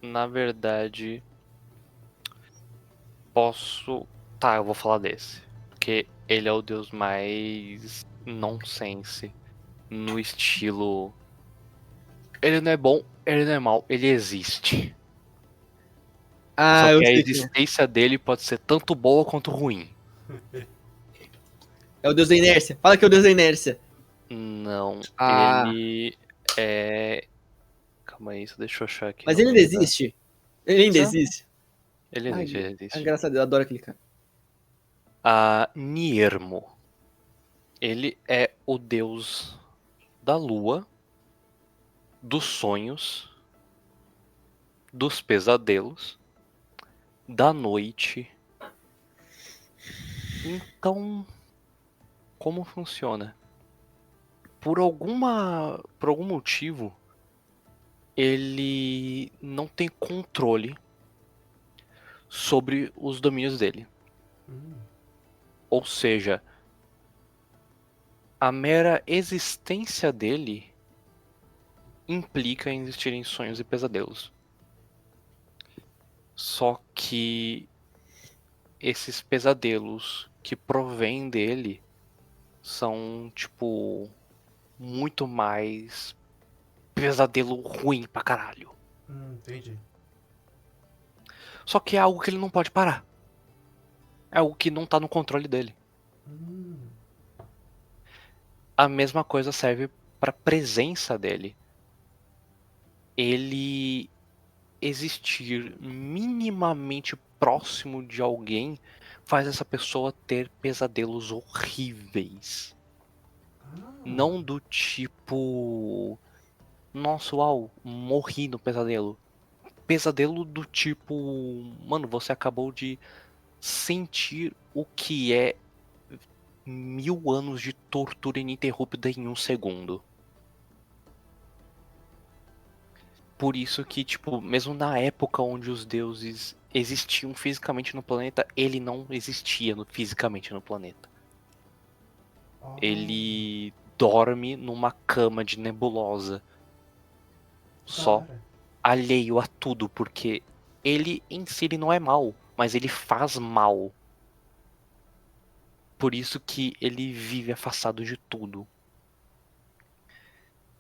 Na verdade, posso. Tá, eu vou falar desse. Porque ele é o deus mais nonsense. No estilo. Ele não é bom, ele não é mal, ele existe. Só Eu que a sei quem é. existência dele pode ser tanto boa quanto ruim. É o deus da inércia. Fala que é o deus da inércia. Não, Ah. ele é. Calma aí, deixa eu achar aqui. Mas o ele ainda nome da- existe? Ele ainda Não, existe? ele existe, ele existe. Graças a Deus, eu adoro aquele cara. Niermo. Ele é o deus da lua, dos sonhos, dos pesadelos, da noite. Então, como funciona? Por algum motivo, ele não tem controle sobre os domínios dele. Ou seja, a mera existência dele implica em existirem sonhos e pesadelos. Só que esses pesadelos que provêm dele são, tipo, muito mais pesadelo ruim pra caralho. Entendi. Só que é algo que ele não pode parar. É algo que não tá no controle dele. A mesma coisa serve pra presença dele. Ele existir minimamente próximo de alguém faz essa pessoa ter pesadelos horríveis. Não do tipo, nossa, uau, morri no pesadelo. Pesadelo do tipo, mano, você acabou de sentir o que é 1000 anos de tortura ininterrupta em um segundo. Por isso que, tipo, mesmo na época onde os deuses existiam fisicamente no planeta, ele não existia fisicamente no planeta. Ele dorme numa cama de nebulosa. Só alheio a tudo, porque ele em si ele não é mal, mas ele faz mal. Por isso que ele vive afastado de tudo.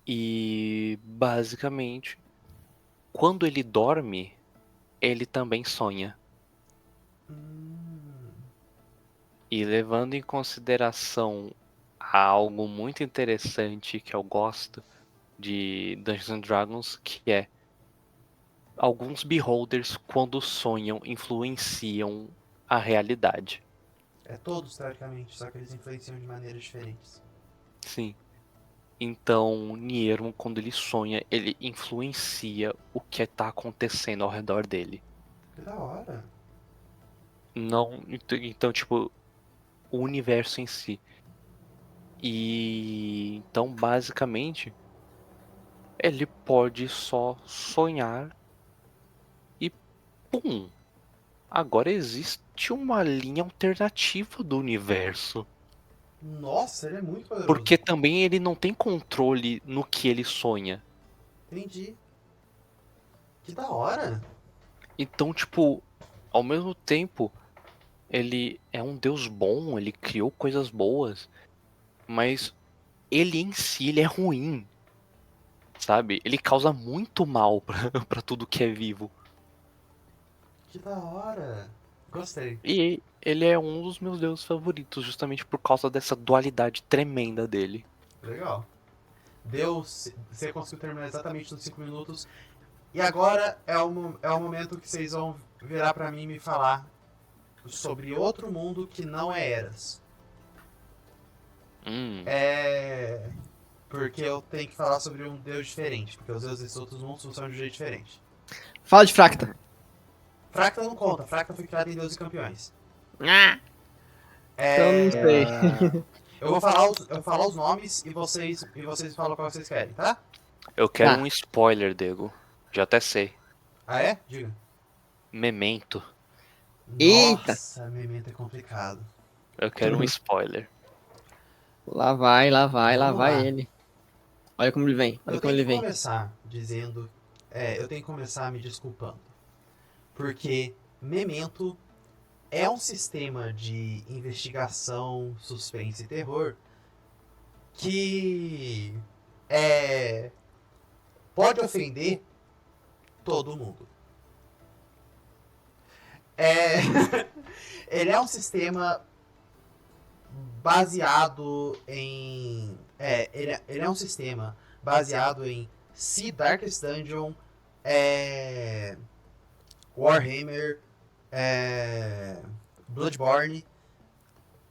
E basicamente, quando ele dorme, ele também sonha. E levando em consideração algo muito interessante que eu gosto de Dungeons and Dragons, que é alguns beholders, quando sonham, influenciam a realidade. É todos, teoricamente, só que eles influenciam de maneiras diferentes. Sim. Então, Niermo, quando ele sonha, ele influencia o que está acontecendo ao redor dele. Que da hora. Não, então, tipo, o universo em si. E então, basicamente, ele pode só sonhar e pum! Agora existe uma linha alternativa do universo. Nossa, ele é muito poderoso. Porque também ele não tem controle no que ele sonha. Entendi. Que da hora. Então, tipo, ao mesmo tempo, ele é um deus bom, ele criou coisas boas, mas ele em si, ele é ruim. Sabe? Ele causa muito mal pra tudo que é vivo. Que da hora. Gostei. E ele é um dos meus deuses favoritos, justamente por causa dessa dualidade tremenda dele. Legal. Você conseguiu terminar exatamente nos 5 minutos. E agora é o momento que vocês vão virar pra mim e me falar sobre outro mundo que não é Eras. Porque eu tenho que falar sobre um deus diferente, porque os deuses dos outros mundos funcionam de um jeito diferente. Fala de Fracta. Fracta não conta, Fracta foi criada em Deuses e Campeões. Então não sei. Eu vou falar os nomes e vocês falam qual vocês querem, tá? Eu quero Tá. um spoiler, Diego. Já até sei. Ah, é? Diga. Memento. Eita! Nossa, Memento é complicado. Eu quero um spoiler. Lá vai Vamos lá. ele. Olha como ele vem, olha Eu como tenho ele que vem. começar dizendo... eu tenho que começar me desculpando. Porque Memento é um sistema de investigação, suspense e terror que pode ofender todo mundo. Ele é um sistema baseado em... ele é um sistema baseado em Sea Darkest Dungeon, Warhammer, Bloodborne,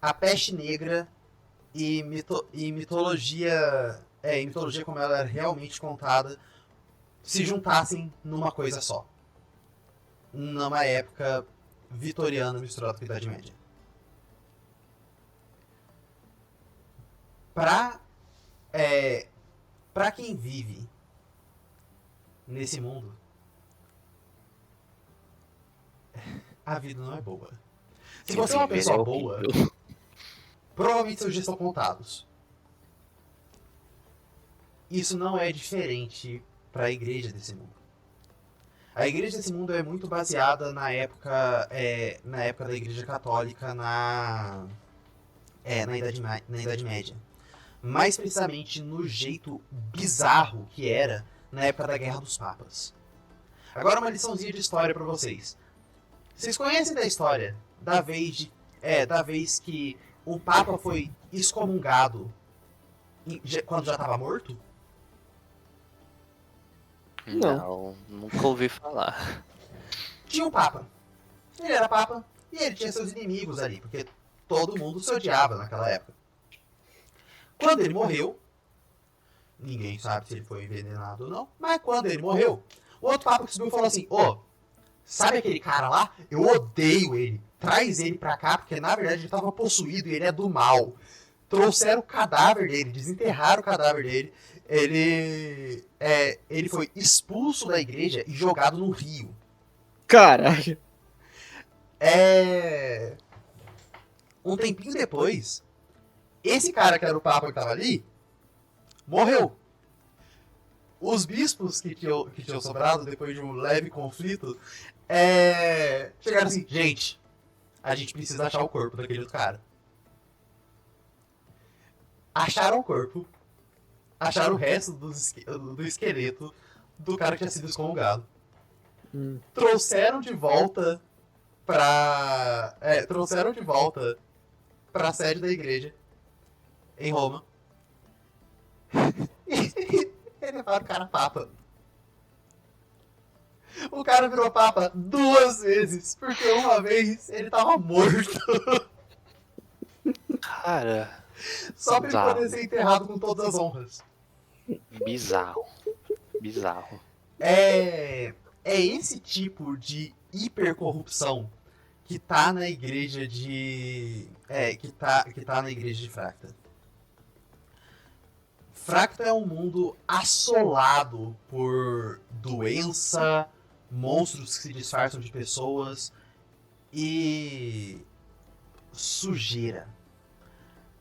A Peste Negra e mitologia... e mitologia como ela é realmente contada se juntassem numa coisa só. Numa época vitoriana misturada com a Idade Média. Pra quem vive nesse mundo, a vida não é boa. Se você é uma pessoa boa, provavelmente seus dias estão contados. Isso não é diferente para a igreja desse mundo. A igreja desse mundo é muito baseada na época da igreja católica na Idade Média. Mais precisamente no jeito bizarro que era na época da Guerra dos Papas. Agora uma liçãozinha de história para vocês. Vocês conhecem da história da vez que um Papa foi excomungado quando já estava morto? Não, nunca ouvi falar. Tinha um Papa. Ele era Papa e ele tinha seus inimigos ali, porque todo mundo se odiava naquela época. Quando ele morreu, ninguém sabe se ele foi envenenado ou não, mas quando ele morreu, o outro Papa que subiu falou assim: sabe aquele cara lá? Eu odeio ele. Traz ele pra cá, porque na verdade ele estava possuído e ele é do mal. Trouxeram o cadáver dele, desenterraram o cadáver dele. Ele foi expulso da igreja e jogado no rio. Caralho. Um tempinho depois, esse cara que era o Papa que tava ali, morreu. Os bispos que tinham sobrado, depois de um leve conflito, chegaram assim: gente, a gente precisa achar o corpo daquele outro cara. Acharam o corpo, acharam o resto do esqueleto do cara que tinha sido excomungado. Trouxeram de volta pra sede da igreja em Roma. E levaram o cara papa. O cara virou papa 2 vezes, porque uma vez ele tava morto. Cara, Só pra ele poder ser enterrado com todas as honras. bizarro. Bizarro. É esse tipo de hipercorrupção que tá na igreja de... que tá na igreja de Fracta. Fracta é um mundo assolado por doença, monstros que se disfarçam de pessoas e sujeira.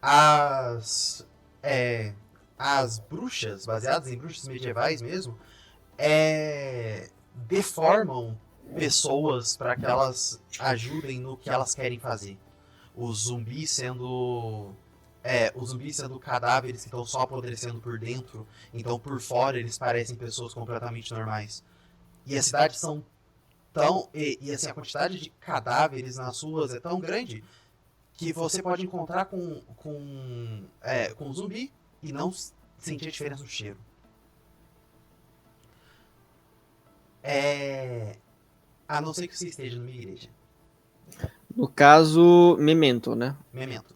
As bruxas, baseadas em bruxas medievais mesmo, deformam pessoas para que elas ajudem no que elas querem fazer. Os zumbis sendo cadáveres que estão só apodrecendo por dentro, então por fora eles parecem pessoas completamente normais. E as cidades são tão... E assim, a quantidade de cadáveres nas ruas é tão grande que você pode encontrar com um zumbi e não sentir a diferença no cheiro. A não ser que você esteja numa igreja. No caso, Memento, né? Memento,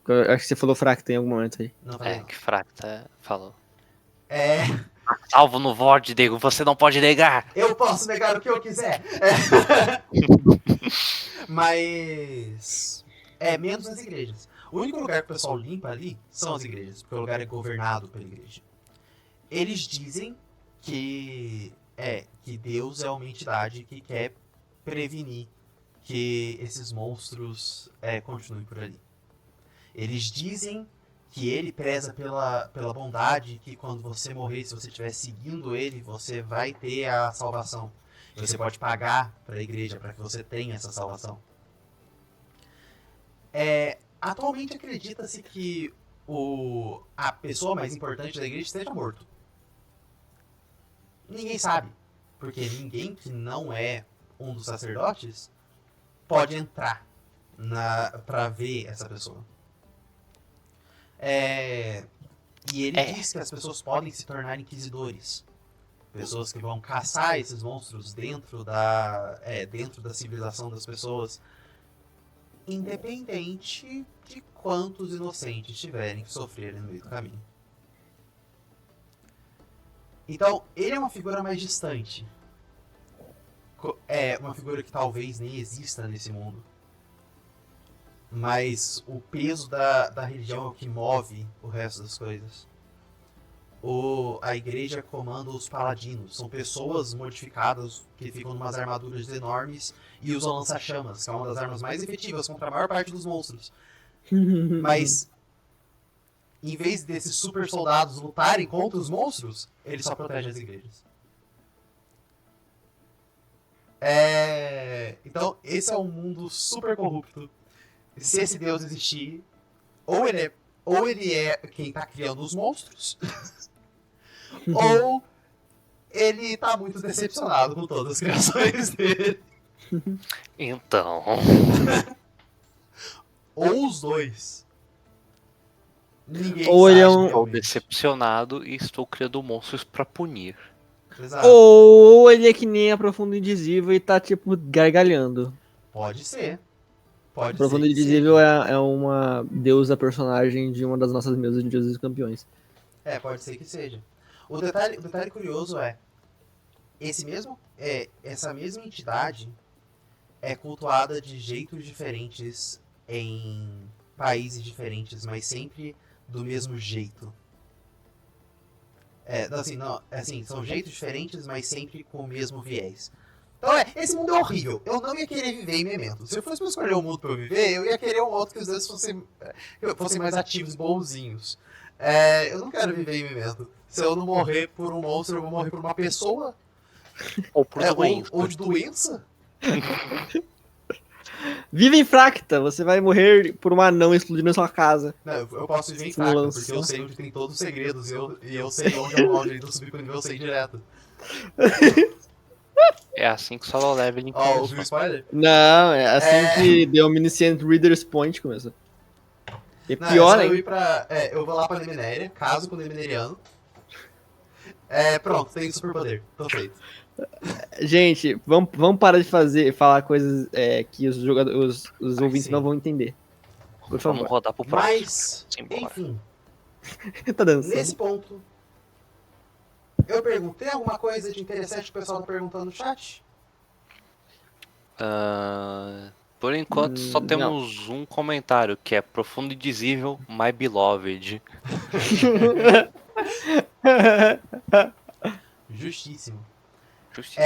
Eu acho que você falou Fracta em algum momento aí. Não falei não. Que Fracta falou. É, Salvo no VOD, nego, você não pode negar! eu posso negar o que eu quiser. Mas menos nas igrejas. O único lugar que o pessoal limpa ali são as igrejas, porque o lugar é governado pela igreja. Eles dizem que Deus é uma entidade que quer prevenir que esses monstros continuem por ali. Eles dizem que ele preza pela bondade, que quando você morrer, se você estiver seguindo ele, você vai ter a salvação. E você pode pagar para a igreja para que você tenha essa salvação. Atualmente acredita-se que a pessoa mais importante da igreja esteja morto. Ninguém sabe, porque ninguém que não é um dos sacerdotes pode entrar para ver essa pessoa. E ele diz que as pessoas podem se tornar inquisidores. Pessoas que vão caçar esses monstros dentro da civilização das pessoas, independente de quantos inocentes tiverem que sofrerem no meio do caminho. Então, ele é uma figura mais distante. É uma figura que talvez nem exista nesse mundo. Mas o peso da religião é o que move o resto das coisas. A igreja comanda os paladinos. São pessoas modificadas que ficam em umas armaduras enormes e usam lança-chamas, que é uma das armas mais efetivas contra a maior parte dos monstros. Mas, em vez desses super soldados lutarem contra os monstros, eles só protegem as igrejas. Então, esse é um mundo super corrupto. Se esse Deus existir, ou ele é quem tá criando os monstros, ou ele tá muito decepcionado com todas as criações dele. Então. Ou os dois. Ninguém Ou sabe. ele é um- Estou realmente. decepcionado e estou criando monstros pra punir. Exato. Ou ele é que nem a Profundo Indizível e tá, tipo, gargalhando. Pode ser. A Pode Profundo ser. Indizível é uma deusa personagem de uma das nossas mesas de Deuses e Campeões. Pode ser que seja. O detalhe curioso essa mesma entidade é cultuada de jeitos diferentes em países diferentes, mas sempre do mesmo jeito. São jeitos diferentes, mas sempre com o mesmo viés. Então esse mundo é horrível. Eu não ia querer viver em Memento. Se eu fosse pra escolher um mundo pra eu viver, eu ia querer um outro que os deuses fossem mais ativos, bonzinhos. Eu não quero viver em Memento. Se eu não morrer por um monstro, eu vou morrer por uma pessoa. Ou por doença. Ou de doença. Vive em Fracta, você vai morrer por um anão explodindo na sua casa. Não, eu posso viver em Fracta, Lança. porque eu sei onde tem todos os segredos e eu sei onde é o molde do subir pro nível 100 direto. É assim que o solo leveling Ó, ouviu o spoiler? Não, é assim que The Omniscient Reader's Point começa. E Não, pior, é só eu hein? ir eu vou lá pra Leminéria, caso com o Lemineriano. Pronto, tenho superpoder. Tô feito. Gente, vamos parar de falar coisas que os ouvintes sim. não vão entender. Por favor. Vamos rodar pro próximo. Mas, Simbora. enfim, Tá dançando. nesse ponto, eu perguntei alguma coisa de interessante que o pessoal tá perguntando no chat? Por enquanto só Não. temos um comentário que é Profundo Indizível, My Beloved. Justíssimo. Justiça.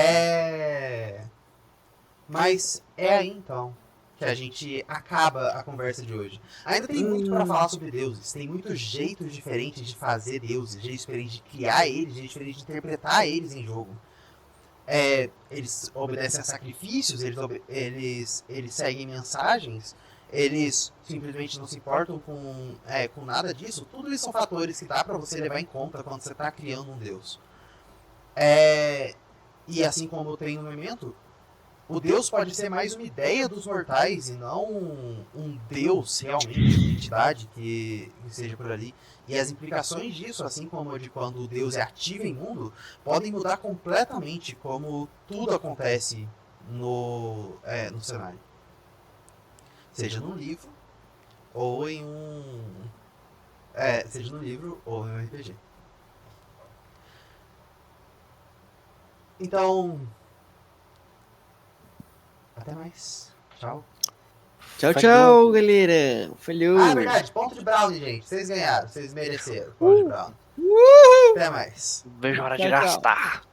Mas é aí então que a gente acaba a conversa de hoje. Ainda tem muito pra falar sobre deuses, tem muitos jeitos diferentes de fazer deuses, jeitos diferentes de criar eles, jeitos diferentes de interpretar eles em jogo. Eles obedecem a sacrifícios, eles seguem mensagens, eles simplesmente não se importam com nada disso. Tudo isso são fatores que dá pra você levar em conta quando você tá criando um deus. E assim como tem no Memento, o deus pode ser mais uma ideia dos mortais e não um deus realmente, uma entidade que seja por ali. E as implicações disso, assim como de quando o deus é ativo em mundo, podem mudar completamente como tudo acontece no cenário. Seja num livro, ou em um... seja no livro ou em um RPG. Então... Até mais. Tchau. Tchau, Falou. tchau, galera. Falhou. Ah, é verdade. Ponto de Brownie, gente. Vocês ganharam. Vocês mereceram. Ponto de Brownie. Até mais. Vejo a hora de Tchau, tchau. gastar.